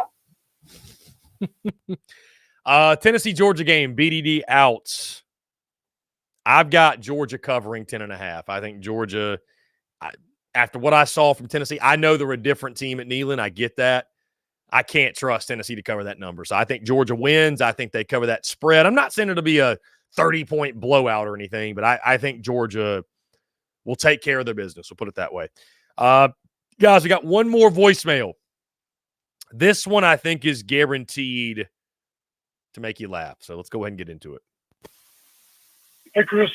out. Tennessee-Georgia game, BDD out. I've got Georgia covering 10.5. I think Georgia, after what I saw from Tennessee, I know they're a different team at Neyland. I get that. I can't trust Tennessee to cover that number. So I think Georgia wins. I think they cover that spread. I'm not saying it'll be a 30-point blowout or anything, but I think Georgia will take care of their business. We'll put it that way. Guys, we got one more voicemail. This one I think is guaranteed to make you laugh. So let's go ahead and get into it. Hey, Chris,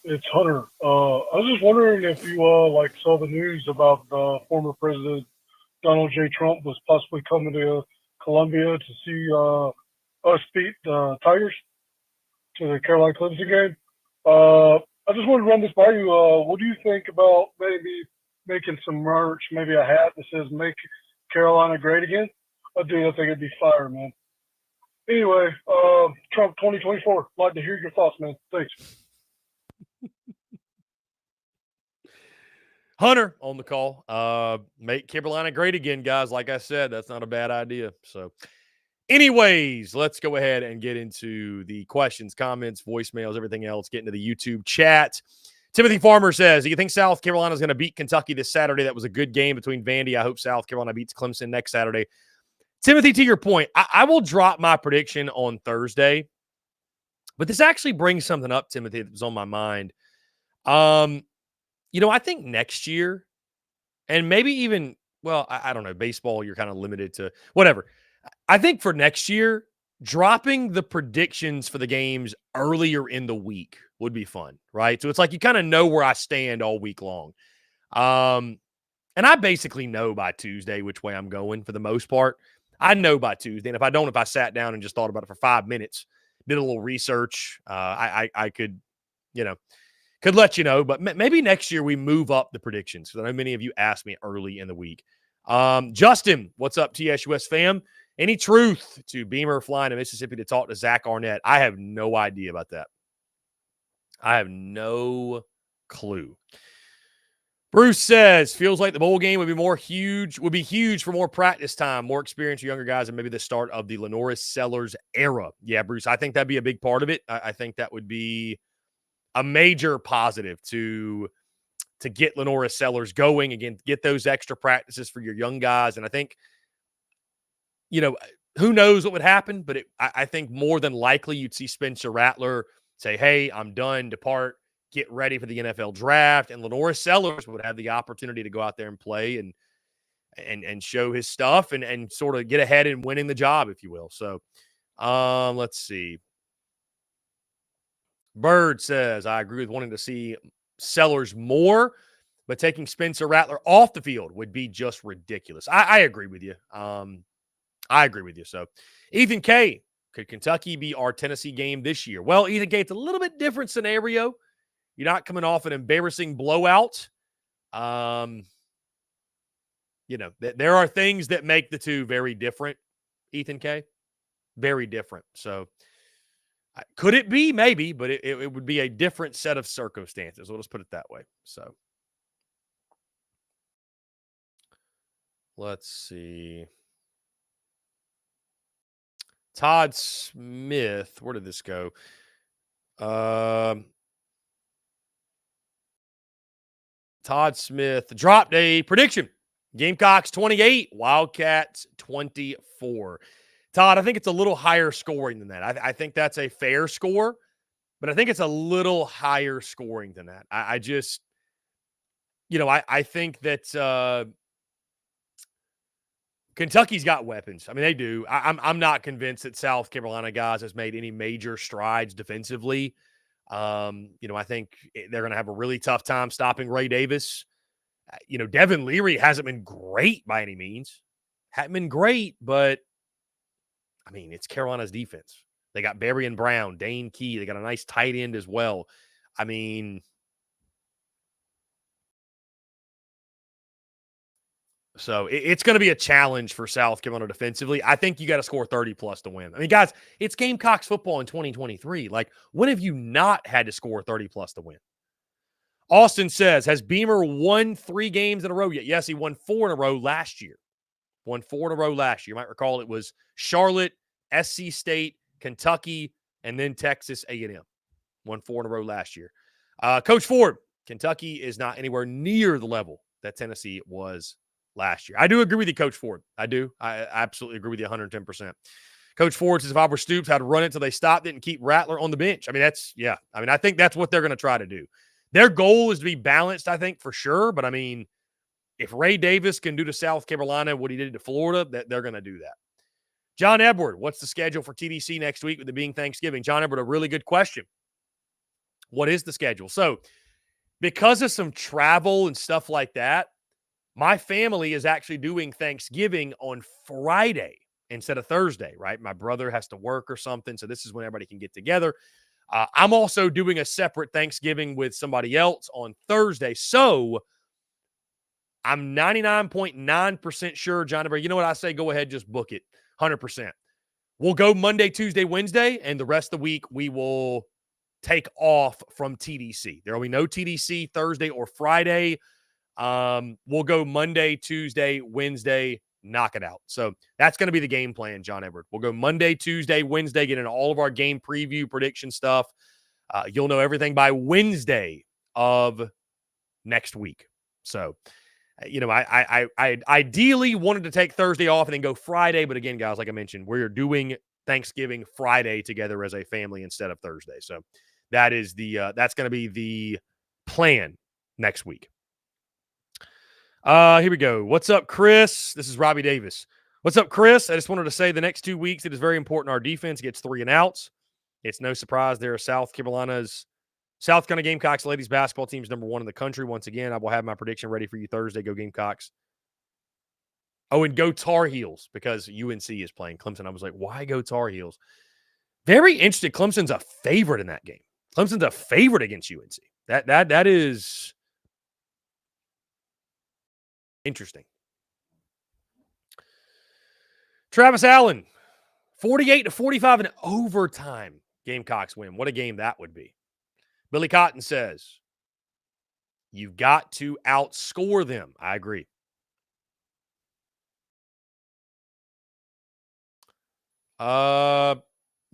it's Hunter. I was just wondering if you saw the news about former President Donald J. Trump was possibly coming to Columbia to see us beat the Tigers to the Carolina-Clemson game. I just wanted to run this by you. What do you think about maybe making some merch, maybe a hat that says "Make Carolina Great Again"? I think it'd be fire, man. Anyway, Trump 2024. Like to hear your thoughts, man. Thanks. Hunter on the call. Make Carolina great again, guys. Like I said, that's not a bad idea. So, anyways, let's go ahead and get into the questions, comments, voicemails, everything else. Get into the YouTube chat. Timothy Farmer says, do you think South Carolina is going to beat Kentucky this Saturday? That was a good game between Vandy. I hope South Carolina beats Clemson next Saturday. Timothy, to your point, I will drop my prediction on Thursday, but this actually brings something up, Timothy, that was on my mind. I think next year, and maybe even, well, I don't know, baseball, you're kind of limited to whatever. I think for next year, dropping the predictions for the games earlier in the week would be fun, right? So it's like you kind of know where I stand all week long. And I basically know by Tuesday which way I'm going for the most part. I know by Tuesday. And if I sat down and just thought about it for 5 minutes, did a little research, I could, could let you know. But maybe next year we move up the predictions because I know many of you asked me early in the week. Justin, what's up, TSUS fam? Any truth to Beamer flying to Mississippi to talk to Zach Arnett? I have no idea about that. I have no clue. Bruce says, feels like the bowl game would be huge for more practice time, more experience for younger guys, and maybe the start of the Lenora Sellers era. Yeah, Bruce, I think that'd be a big part of it. I think that would be a major positive to get Lenora Sellers going again, get those extra practices for your young guys. And I think, who knows what would happen, but I think more than likely you'd see Spencer Rattler say, hey, I'm done, depart, get ready for the NFL draft. And Lenora Sellers would have the opportunity to go out there and play. And and show his stuff and sort of get ahead in winning the job, if you will. So let's see. Bird says, I agree with wanting to see Sellers more, but taking Spencer Rattler off the field would be just ridiculous. I agree with you. I agree with you. So, Ethan K, could Kentucky be our Tennessee game this year? Well, Ethan K, it's a little bit different scenario. You're not coming off an embarrassing blowout. There are things that make the two very different, Ethan K. Very different. So, could it be? Maybe, but it would be a different set of circumstances. We'll just put it that way. So, let's see. Todd Smith. Where did this go? Todd Smith dropped a prediction. Gamecocks 28, Wildcats 24. Todd, I think it's a little higher scoring than that. I think that's a fair score, but I think it's a little higher scoring than that. I think that Kentucky's got weapons. I mean, they do. I'm not convinced that South Carolina guys has made any major strides defensively. I think they're going to have a really tough time stopping Ray Davis. Devin Leary hasn't been great by any means. Hasn't been great, but I mean, it's Carolina's defense. They got Barry and Brown, Dane Key. They got a nice tight end as well. I mean, so it's going to be a challenge for South Carolina defensively. I think you got to score 30 plus to win. I mean, guys, it's Gamecocks football in 2023. Like, when have you not had to score 30 plus to win? Austin says, has Beamer won 3 games in a row yet? Yes, he won 4 in a row last year. Won 4 in a row last year. You might recall it was Charlotte, SC State, Kentucky, and then Texas A&M. Won 4 in a row last year. Coach Ford, Kentucky is not anywhere near the level that Tennessee was last year. I do agree with you, Coach Ford. I do. I absolutely agree with you 110%. Coach Ford says if I were Stoops, I'd run it until they stopped it and keep Rattler on the bench. I mean, I think that's what they're going to try to do. Their goal is to be balanced, I think, for sure. But, I mean, if Ray Davis can do to South Carolina what he did to Florida, they're going to do that. John Edward, what's the schedule for TDC next week with it being Thanksgiving? John Edward, a really good question. What is the schedule? So, because of some travel and stuff like that, my family is actually doing Thanksgiving on Friday instead of Thursday, right? My brother has to work or something, so this is when everybody can get together. I'm also doing a separate Thanksgiving with somebody else on Thursday, so I'm 99.9% sure, John, you know what I say? Go ahead, just book it, 100%. We'll go Monday, Tuesday, Wednesday, and the rest of the week we will take off from TDC. There will be no TDC Thursday or Friday. We'll go Monday, Tuesday, Wednesday, knock it out. So that's going to be the game plan, John Edward. We'll go Monday, Tuesday, Wednesday, get into all of our game preview prediction stuff. You'll know everything by Wednesday of next week. So, I ideally wanted to take Thursday off and then go Friday. But again, guys, like I mentioned, we're doing Thanksgiving Friday together as a family instead of Thursday. So that is that's going to be the plan next week. Here we go. What's up, Chris? This is Robbie Davis. What's up, Chris? I just wanted to say the next 2 weeks, it is very important our defense gets 3 and outs. It's no surprise there are South Carolina Gamecocks ladies basketball team's number 1 in the country. Once again, I will have my prediction ready for you Thursday. Go Gamecocks. Oh, and go Tar Heels because UNC is playing Clemson. I was like, why go Tar Heels? Very interested. Clemson's a favorite in that game. Clemson's a favorite against UNC. That is interesting. Travis Allen, 48-45 in overtime. Gamecocks win. What a game that would be. Billy Cotton says, you've got to outscore them. I agree.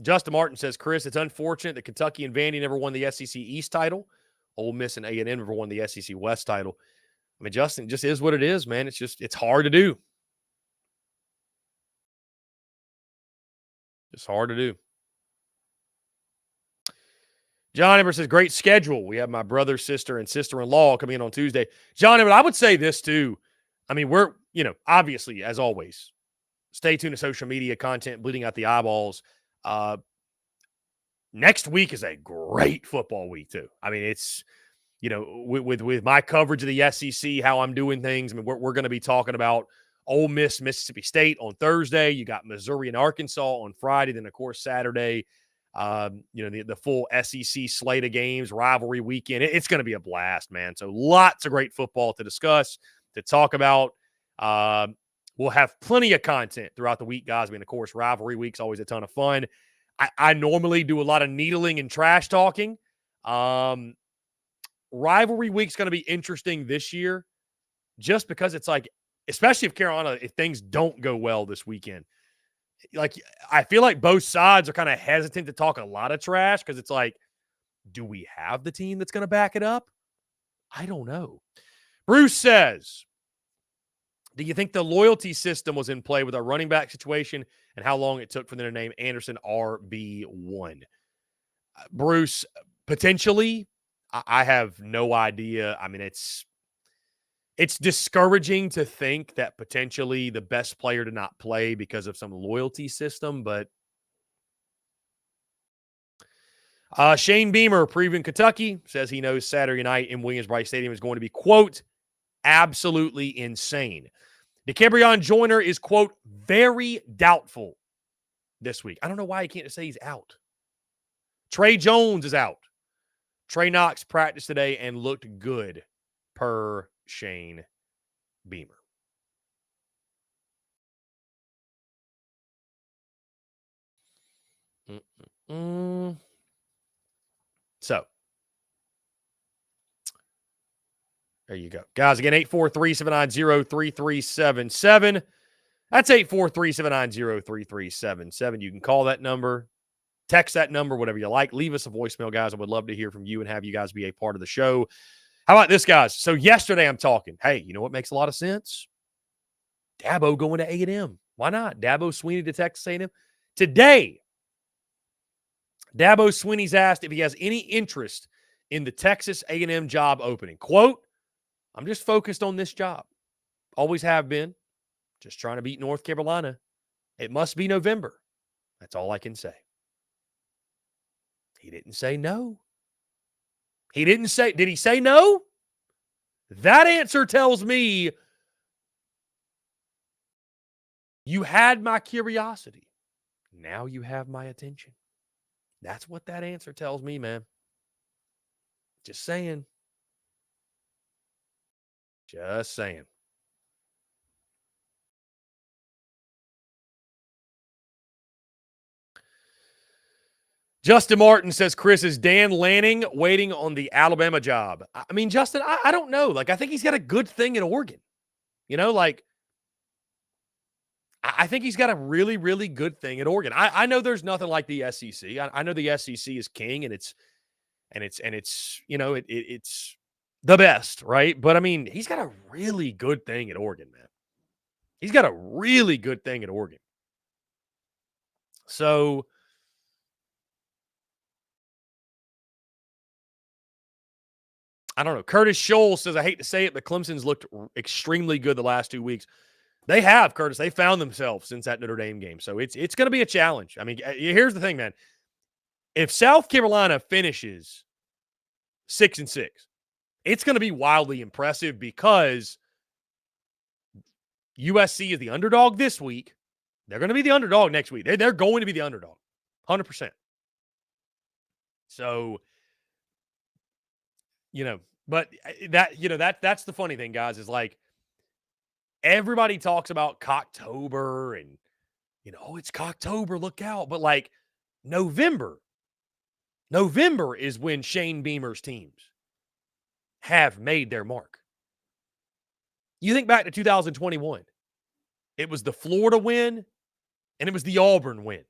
Justin Martin says, Chris, it's unfortunate that Kentucky and Vandy never won the SEC East title. Ole Miss and A&M never won the SEC West title. I mean, Justin, it just is what it is, man. It's hard to do. It's hard to do. John Everett says, great schedule. We have my brother, sister, and sister-in-law coming in on Tuesday. John Everett, I would say this too. I mean, we're, obviously, as always, stay tuned to social media content, bleeding out the eyeballs. Next week is a great football week, too. I mean, it's, with my coverage of the SEC, how I'm doing things. I mean, we're going to be talking about Ole Miss, Mississippi State on Thursday. You got Missouri and Arkansas on Friday. Then, of course, Saturday, the full SEC slate of games, rivalry weekend. It's going to be a blast, man. So lots of great football to discuss, to talk about. We'll have plenty of content throughout the week, guys. I mean, of course, rivalry week's always a ton of fun. I normally do a lot of needling and trash talking. Rivalry week's going to be interesting this year just because it's like, especially if things don't go well this weekend. Like, I feel like both sides are kind of hesitant to talk a lot of trash because it's like, do we have the team that's going to back it up? I don't know. Bruce says, do you think the loyalty system was in play with our running back situation and how long it took for them to name Anderson RB1? Bruce, potentially. I have no idea. I mean, it's discouraging to think that potentially the best player to not play because of some loyalty system, but Shane Beamer, previewing Kentucky, says he knows Saturday night in Williams-Brice Stadium is going to be, quote, absolutely insane. DeCabrion Joyner is, quote, very doubtful this week. I don't know why he can't say he's out. Trey Jones is out. Trey Knox practiced today and looked good, per Shane Beamer. So, there you go. Guys, again, 843-790-3377. That's 843-790-3377. You can call that number, text that number, whatever you like. Leave us a voicemail, guys. I would love to hear from you and have you guys be a part of the show. How about this, guys? So yesterday I'm talking, hey, you know what makes a lot of sense? Dabo going to A&M. Why not? Dabo Swinney to Texas A&M. Today, Dabo Swinney's asked if he has any interest in the Texas A&M job opening. Quote, I'm just focused on this job. Always have been. Just trying to beat North Carolina. It must be November. That's all I can say. He didn't say no. He didn't say, did he say no? That answer tells me you had my curiosity. Now you have my attention. That's what that answer tells me, man. Just saying. Just saying. Justin Martin says, Chris, is Dan Lanning waiting on the Alabama job? I mean, Justin, I don't know. Like, I think he's got a good thing in Oregon. I think he's got a really, really good thing at Oregon. I know there's nothing like the SEC. I know the SEC is king and it's the best, right? But I mean, he's got a really good thing at Oregon, man. He's got a really good thing at Oregon. So I don't know. Curtis Scholl says, I hate to say it, but Clemson's looked extremely good the last 2 weeks. They have, Curtis. They found themselves since that Notre Dame game. So it's going to be a challenge. I mean, here's the thing, man. If South Carolina finishes 6-6, it's going to be wildly impressive because USC is the underdog this week. They're going to be the underdog next week. They're going to be the underdog, 100%. So, but that's the funny thing, guys, is like everybody talks about Cocktober and, it's Cocktober, look out. But like November is when Shane Beamer's teams have made their mark. You think back to 2021, it was the Florida win and it was the Auburn win,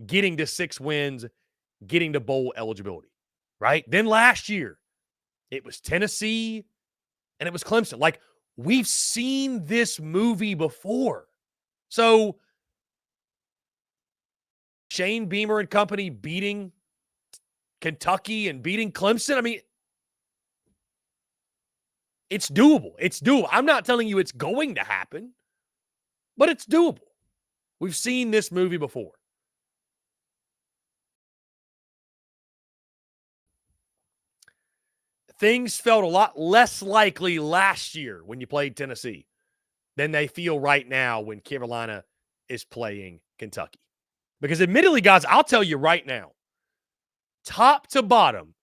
getting to 6 wins, getting to bowl eligibility, right? Then last year, it was Tennessee and it was Clemson. Like, we've seen this movie before. So Shane Beamer and company beating Kentucky and beating Clemson, I mean, It's doable. It's doable. I'm not telling you it's going to happen, but it's doable. We've seen this movie before. Things felt a lot less likely last year when you played Tennessee than they feel right now when Carolina is playing Kentucky. Because admittedly, guys, I'll tell you right now, top to bottom,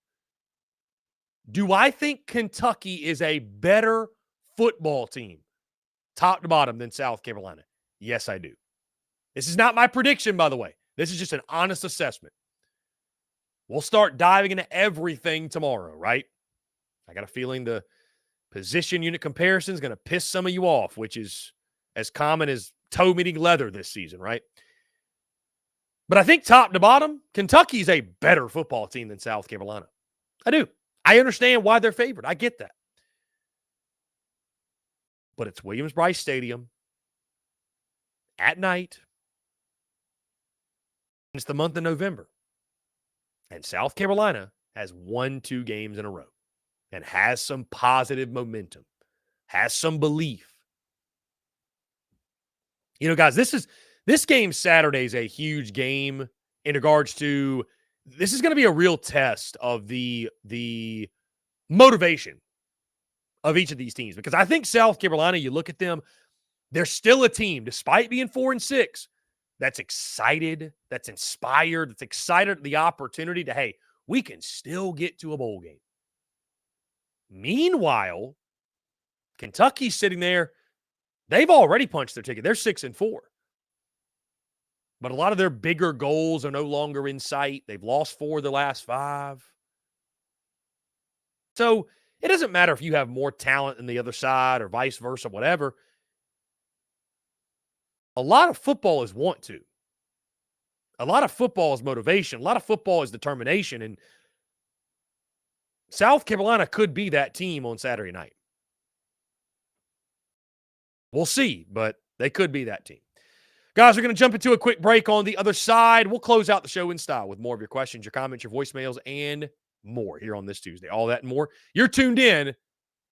do I think Kentucky is a better football team, top to bottom, than South Carolina? Yes, I do. This is not my prediction, by the way. This is just an honest assessment. We'll start diving into everything tomorrow, right? I got a feeling the position unit comparison is going to piss some of you off, which is as common as toe meeting leather this season, right? But I think top to bottom, Kentucky's a better football team than South Carolina. I do. I understand why they're favored. I get that. But it's Williams-Brice Stadium at night. It's the month of November. And South Carolina has won 2 games in a row and has some positive momentum, has some belief. You know, guys, this game Saturday is a huge game in regards to this is going to be a real test of the motivation of each of these teams. Because I think South Carolina, you look at them, they're still a team, despite being 4-6, that's excited, that's inspired, that's excited at the opportunity to, hey, we can still get to a bowl game. Meanwhile, Kentucky's sitting there. They've already punched their ticket. They're 6-4. But a lot of their bigger goals are no longer in sight. They've lost 4 of the last 5. So it doesn't matter if you have more talent than the other side or vice versa, whatever. A lot of football is want to. A lot of football is motivation. A lot of football is determination. And South Carolina could be that team on Saturday night. We'll see, but they could be that team. Guys, we're going to jump into a quick break on the other side. We'll close out the show in style with more of your questions, your comments, your voicemails, and more here on this Tuesday. All that and more. You're tuned in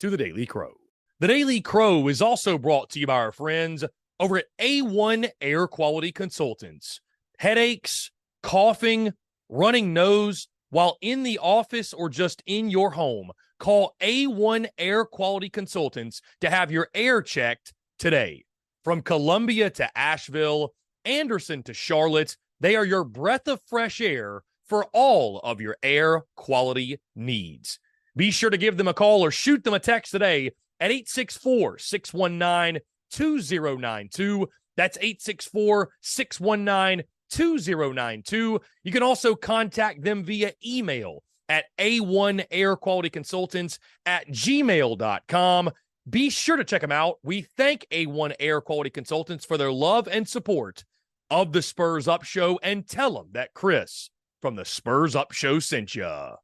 to The Daily Crow. The Daily Crow is also brought to you by our friends over at A1 Air Quality Consultants. Headaches, coughing, running nose while in the office or just in your home. Call A1 Air Quality Consultants to have your air checked today. From Columbia to Asheville, Anderson to Charlotte, they are your breath of fresh air for all of your air quality needs. Be sure to give them a call or shoot them a text today at 864-619-2092. That's 864-619-2092. You can also contact them via email at a1airqualityconsultants@gmail.com. Be sure to check them out. We thank A1 Air Quality Consultants for their love and support of the Spurs Up Show, and tell them that Chris from the Spurs Up Show sent ya.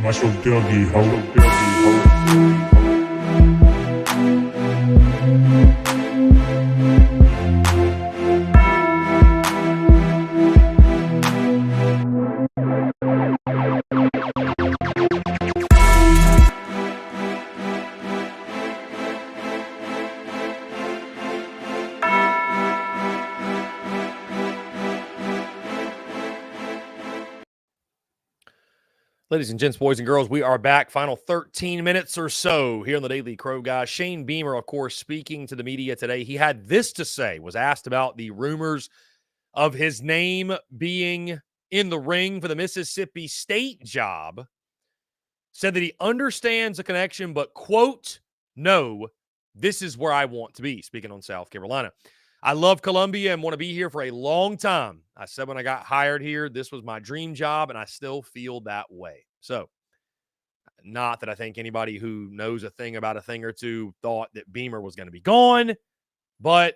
Muscle Dougie Ho. Ladies and gents, boys and girls, we are back. Final 13 minutes or so here on the Daily Crow Guys. Shane Beamer, of course, speaking to the media today. He had this to say, was asked about the rumors of his name being in the ring for the Mississippi State job. Said that he understands the connection, but, quote, no, this is where I want to be, speaking on South Carolina. I love Columbia and want to be here for a long time. I said when I got hired here, this was my dream job, and I still feel that way. So, not that I think anybody who knows a thing about a thing or two thought that Beamer was going to be gone, but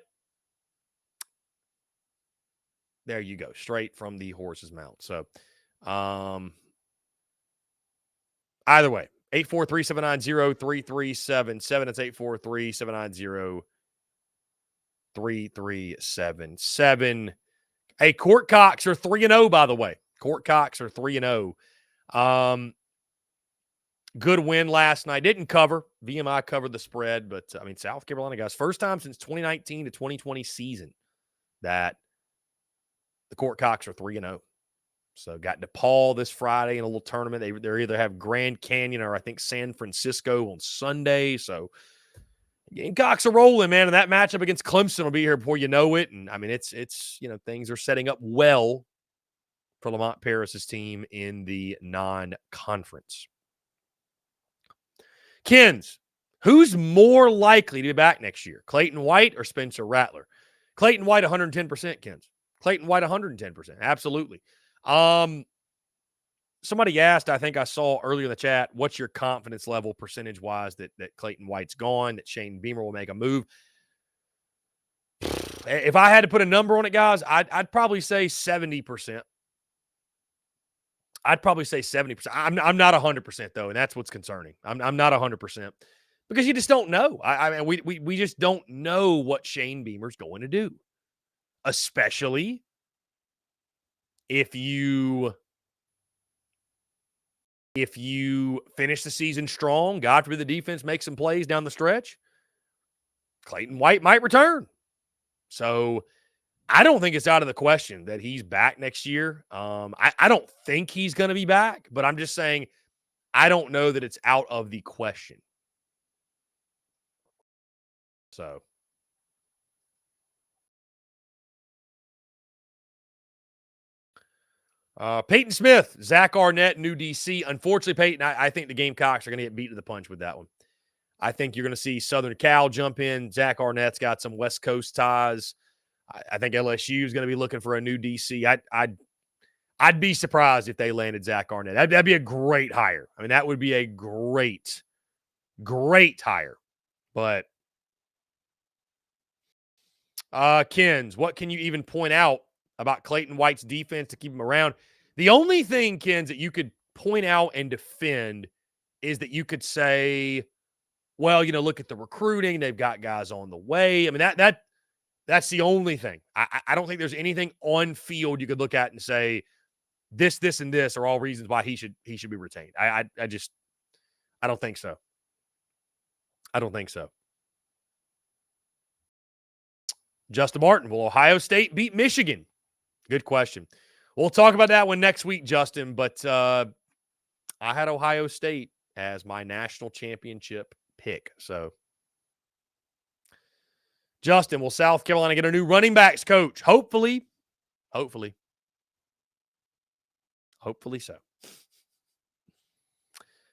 there you go, straight from the horse's mouth. So, either way, 843-790-3377. It's 843-790-3377. Hey, Gamecocks are 3-0, by the way. Gamecocks are 3-0. Good win last night. Didn't cover. VMI covered the spread, but, I mean, South Carolina, guys, first time since 2019 to 2020 season that the Gamecocks are 3-0. So got DePaul this Friday in a little tournament. They either have Grand Canyon or I think San Francisco on Sunday. So Gamecocks are rolling, man. And that matchup against Clemson will be here before you know it. And I mean, it's things are setting up well for Lamont Paris's team in the non-conference. Kens, who's more likely to be back next year? Clayton White or Spencer Rattler? Clayton White 110%, Kens. Clayton White 110%. Absolutely. Somebody asked, I think I saw earlier in the chat, what's your confidence level percentage-wise that Clayton White's gone, that Shane Beamer will make a move? If I had to put a number on it, guys, I'd probably say 70%. I'd probably say 70%. I'm not 100%, though, and that's what's concerning. I'm not 100% because you just don't know. I mean, we just don't know what Shane Beamer's going to do, especially if you finish the season strong. God forbid the defense makes some plays down the stretch, Clayton White might return. So I don't think it's out of the question that he's back next year. I don't think he's going to be back, but I'm just saying I don't know that it's out of the question. So Peyton Smith, Zach Arnett, new DC. Unfortunately, Peyton, I think the Gamecocks are going to get beat to the punch with that one. I think you're going to see Southern Cal jump in. Zach Arnett's got some West Coast ties. I think LSU is going to be looking for a new DC. I'd be surprised if they landed Zach Arnett. That'd be a great hire. I mean, that would be a great hire. But Kens, what can you even point out about Clayton White's defense to keep him around? The only thing, Kens, that you could point out and defend is that you could say, well, look at the recruiting. They've got guys on the way. I mean, that's the only thing. I don't think there's anything on field you could look at and say this, and this are all reasons why he should be retained. I don't think so. I don't think so. Justin Martin, will Ohio State beat Michigan? Good question. We'll talk about that one next week, Justin, but I had Ohio State as my national championship pick. So, Justin, will South Carolina get a new running backs coach? Hopefully so.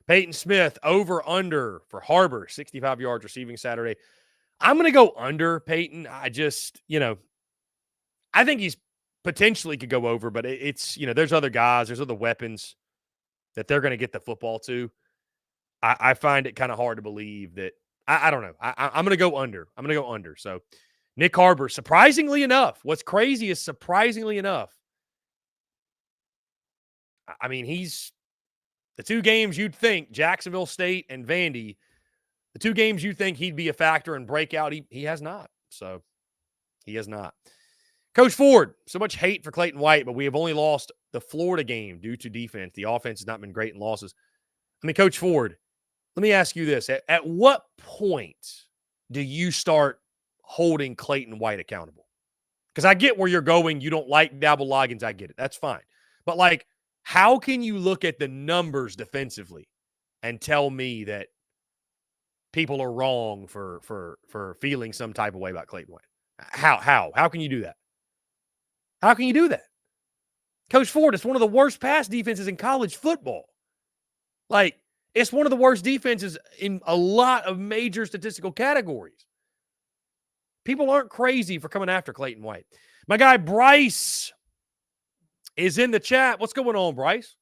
Peyton Smith, over under for Harbor, 65 yards receiving Saturday. I'm going to go under, Peyton. I just, I think he's potentially could go over, but it's, there's other guys, there's other weapons that they're going to get the football to. I find it kind of hard to believe that. I don't know. I'm going to go under. So Nick Harbor, surprisingly enough, what's crazy is surprisingly enough, I mean, he's The two games you'd think, Jacksonville State and Vandy, the two games you think he'd be a factor and break out, he has not. So he has not. Coach Ford, so much hate for Clayton White, but we have only lost the Florida game due to defense. The offense has not been great in losses. I mean, Coach Ford, let me ask you this. At what point do you start holding Clayton White accountable? Because I get where you're going. You don't like Dabble Loggins. I get it. That's fine. But, like, how can you look at the numbers defensively and tell me that people are wrong for feeling some type of way about Clayton White? How can you do that? How can you do that? Coach Ford, it's one of the worst pass defenses in college football. Like, it's one of the worst defenses in a lot of major statistical categories. People aren't crazy for coming after Clayton White. My guy Bryce is in the chat. What's going on, Bryce?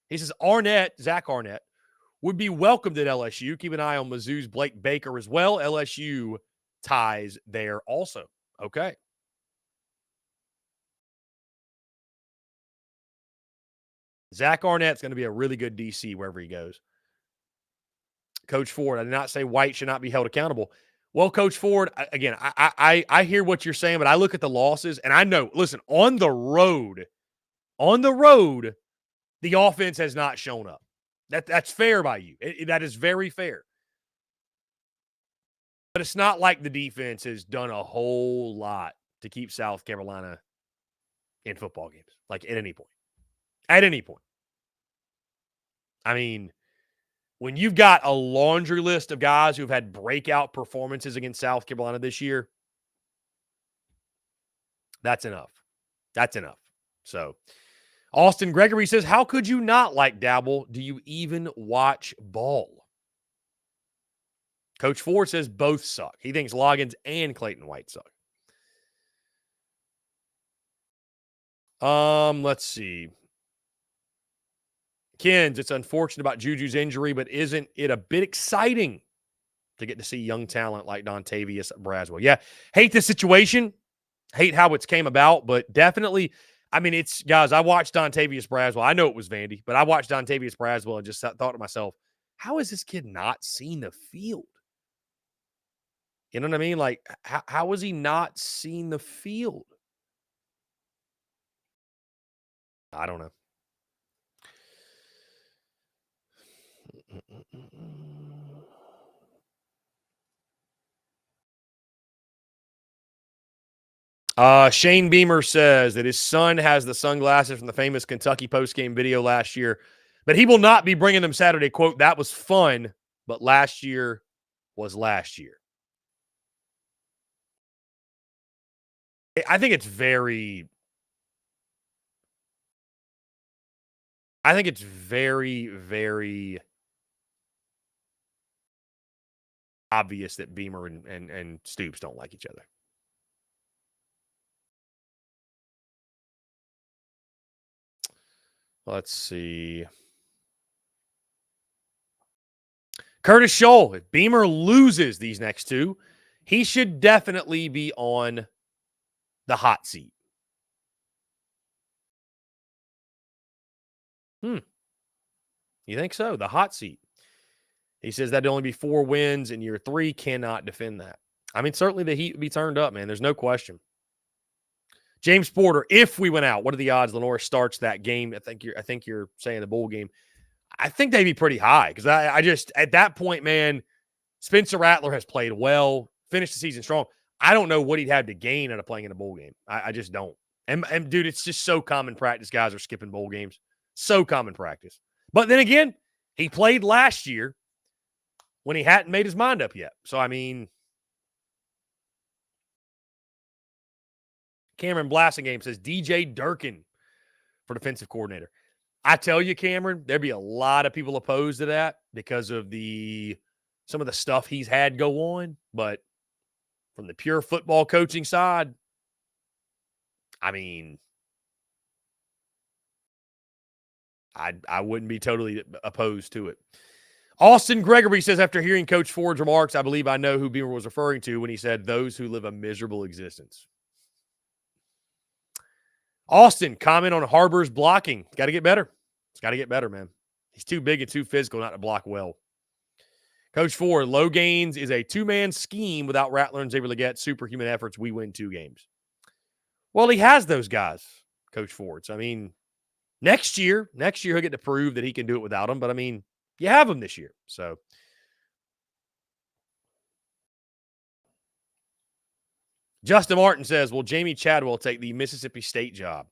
He says Zach Arnett, would be welcomed at LSU. Keep an eye on Mizzou's Blake Baker as well. LSU ties there also. Okay. Zach Arnett's going to be a really good DC wherever he goes. Coach Ford, I did not say White should not be held accountable. Well, Coach Ford, again, I hear what you're saying, but I look at the losses, and I know, listen, on the road, the offense has not shown up. That's fair by you. That is very fair. But it's not like the defense has done a whole lot to keep South Carolina in football games, like at any point. At any point. I mean, when you've got a laundry list of guys who've had breakout performances against South Carolina this year, that's enough. That's enough. So, Austin Gregory says, how could you not like Dabble? Do you even watch ball? Coach Ford says both suck. He thinks Loggins and Clayton White suck. Let's see. Kens, it's unfortunate about Juju's injury, but isn't it a bit exciting to get to see young talent like Dontavius Braswell? Yeah, hate the situation, hate how it's came about, but definitely, I mean, it's, guys, I watched Dontavius Braswell. I know it was Vandy, but I watched Dontavius Braswell and just thought to myself, how has this kid not seen the field? You know what I mean? Like, how has he not seen the field? I don't know. Shane Beamer says that his son has the sunglasses from the famous Kentucky postgame video last year, but he will not be bringing them Saturday. Quote, that was fun, but last year was last year. I think it's very obvious that Beamer and Stoops don't like each other. Let's see. Curtis Scholl, if Beamer loses these next two, he should definitely be on the hot seat. You think so? The hot seat. He says that'd only be 4 wins in year 3. Cannot defend that. I mean, certainly the heat would be turned up, man. There's no question. James Porter, if we went out, what are the odds Lenore starts that game? I think you're saying the bowl game. I think they'd be pretty high because I just, at that point, man, Spencer Rattler has played well, finished the season strong. I don't know what he'd have to gain out of playing in a bowl game. I just don't. And dude, it's just so common practice. Guys are skipping bowl games. So common practice. But then again, he played last year when he hadn't made his mind up yet. So, I mean, Cameron Blassingame says DJ Durkin for defensive coordinator. I tell you, Cameron, there'd be a lot of people opposed to that because of some of the stuff he's had go on. But from the pure football coaching side, I mean, I wouldn't be totally opposed to it. Austin Gregory says, after hearing Coach Ford's remarks, I believe I know who Beamer was referring to when he said those who live a miserable existence. Austin, comment on Harbor's blocking. Got to get better. It's got to get better, man. He's too big and too physical not to block well. Coach Ford, low gains is a two-man scheme without Rattler and Xavier Legette. Superhuman efforts. We win 2 games. Well, he has those guys, Coach Ford. So, I mean, next year he'll get to prove that he can do it without them. But, I mean, you have them this year. So, Justin Martin says, will Jamie Chadwell take the Mississippi State job?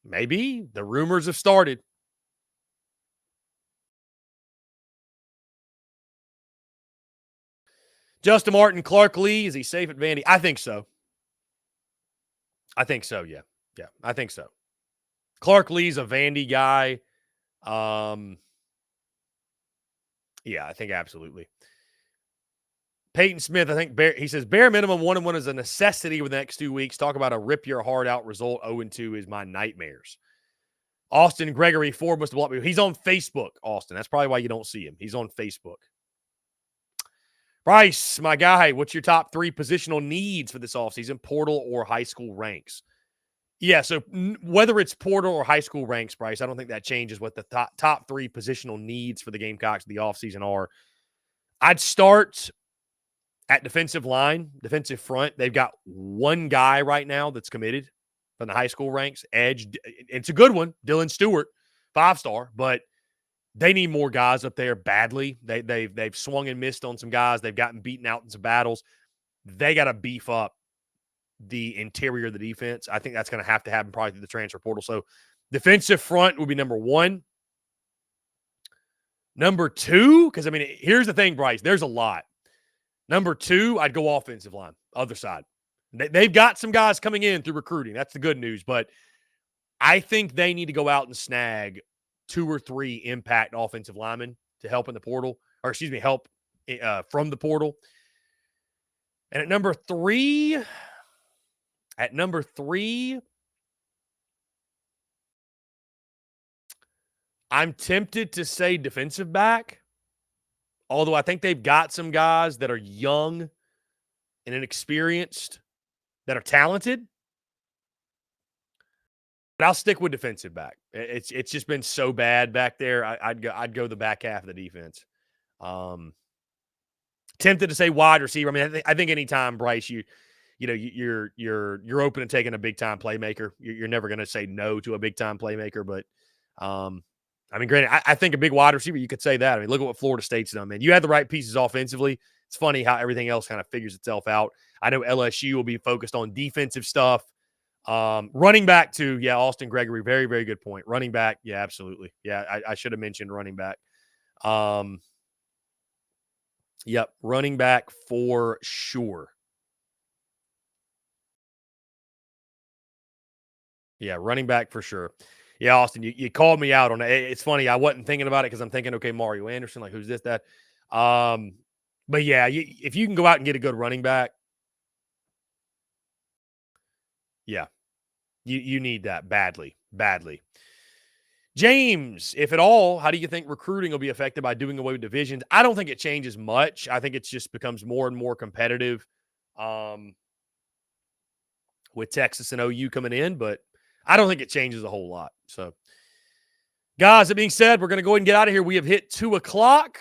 Maybe. The rumors have started. Justin Martin, Clark Lee, is he safe at Vandy? I think so. Yeah. Yeah, I think so. Clark Lee's a Vandy guy. Yeah, I think absolutely. Peyton Smith, I think he says bare minimum 1-1 is a necessity with the next 2 weeks. Talk about a rip your heart out result. 0-2 is my nightmares. Austin Gregory Ford must have blocked me. He's on Facebook, Austin. That's probably why you don't see him. He's on Facebook. Bryce, my guy, what's your top 3 positional needs for this offseason, portal or high school ranks? Yeah, so whether it's portal or high school ranks, Bryce, I don't think that changes what the top 3 positional needs for the Gamecocks of the offseason are. I'd start at defensive line, defensive front. They've got one guy right now that's committed from the high school ranks, edge. It's a good one, Dylan Stewart, 5-star, but they need more guys up there badly. They've swung and missed on some guys. They've gotten beaten out in some battles. They got to beef up the interior of the defense. I think that's going to happen probably through the transfer portal. So defensive front would be number 1. Number 2, because, I mean, here's the thing, Bryce. There's a lot. Number 2, I'd go offensive line, other side. They've got some guys coming in through recruiting. That's the good news. But I think they need to go out and snag 2 or 3 impact offensive linemen to help in the portal, or help from the portal. And at number 3, I'm tempted to say defensive back. Although I think they've got some guys that are young and inexperienced that are talented. But I'll stick with defensive back. It's just been so bad back there. I'd go the back half of the defense. Tempted to say wide receiver. I mean, I think anytime, Bryce, you're open to taking a big time playmaker. You're never going to say no to a big time playmaker. But I mean, granted, I think a big wide receiver, you could say that. I mean, look at what Florida State's done, man. You had the right pieces offensively. It's funny how everything else kind of figures itself out. I know LSU will be focused on defensive stuff. Running back too. Yeah, Austin Gregory. Very, very good point. Running back. Yeah, absolutely. Yeah, I should have mentioned running back. Yep, running back for sure. Yeah, running back for sure. Yeah, Austin, you called me out on it. It's funny. I wasn't thinking about it because I'm thinking, okay, Mario Anderson, like who's this, that? But yeah, if you can go out and get a good running back, yeah, you need that badly. James, if at all, how do you think recruiting will be affected by doing away with divisions? I don't think it changes much. I think it just becomes more and more competitive with Texas and OU coming in, but I don't think it changes a whole lot. So, guys, that being said, we're going to go ahead and get out of here. We have hit 2:00.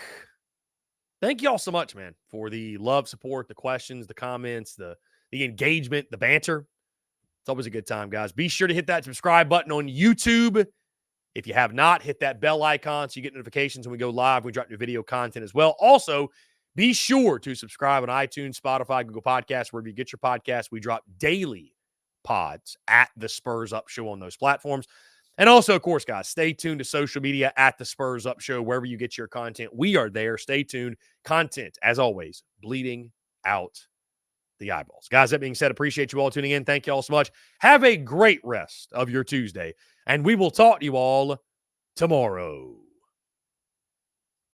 Thank you all so much, man, for the love, support, the questions, the comments, the engagement, the banter. It's always a good time, guys. Be sure to hit that subscribe button on YouTube. If you have not, hit that bell icon so you get notifications when we go live. We drop new video content as well. Also, be sure to subscribe on iTunes, Spotify, Google Podcasts, wherever you get your podcasts. We drop daily pods at the Spurs Up Show on those platforms. And also, of course, guys, stay tuned to social media at the Spurs Up Show, wherever you get your content. We are there. Stay tuned. Content, as always, bleeding out the eyeballs. Guys, that being said, appreciate you all tuning in. Thank you all so much. Have a great rest of your Tuesday, and we will talk to you all tomorrow.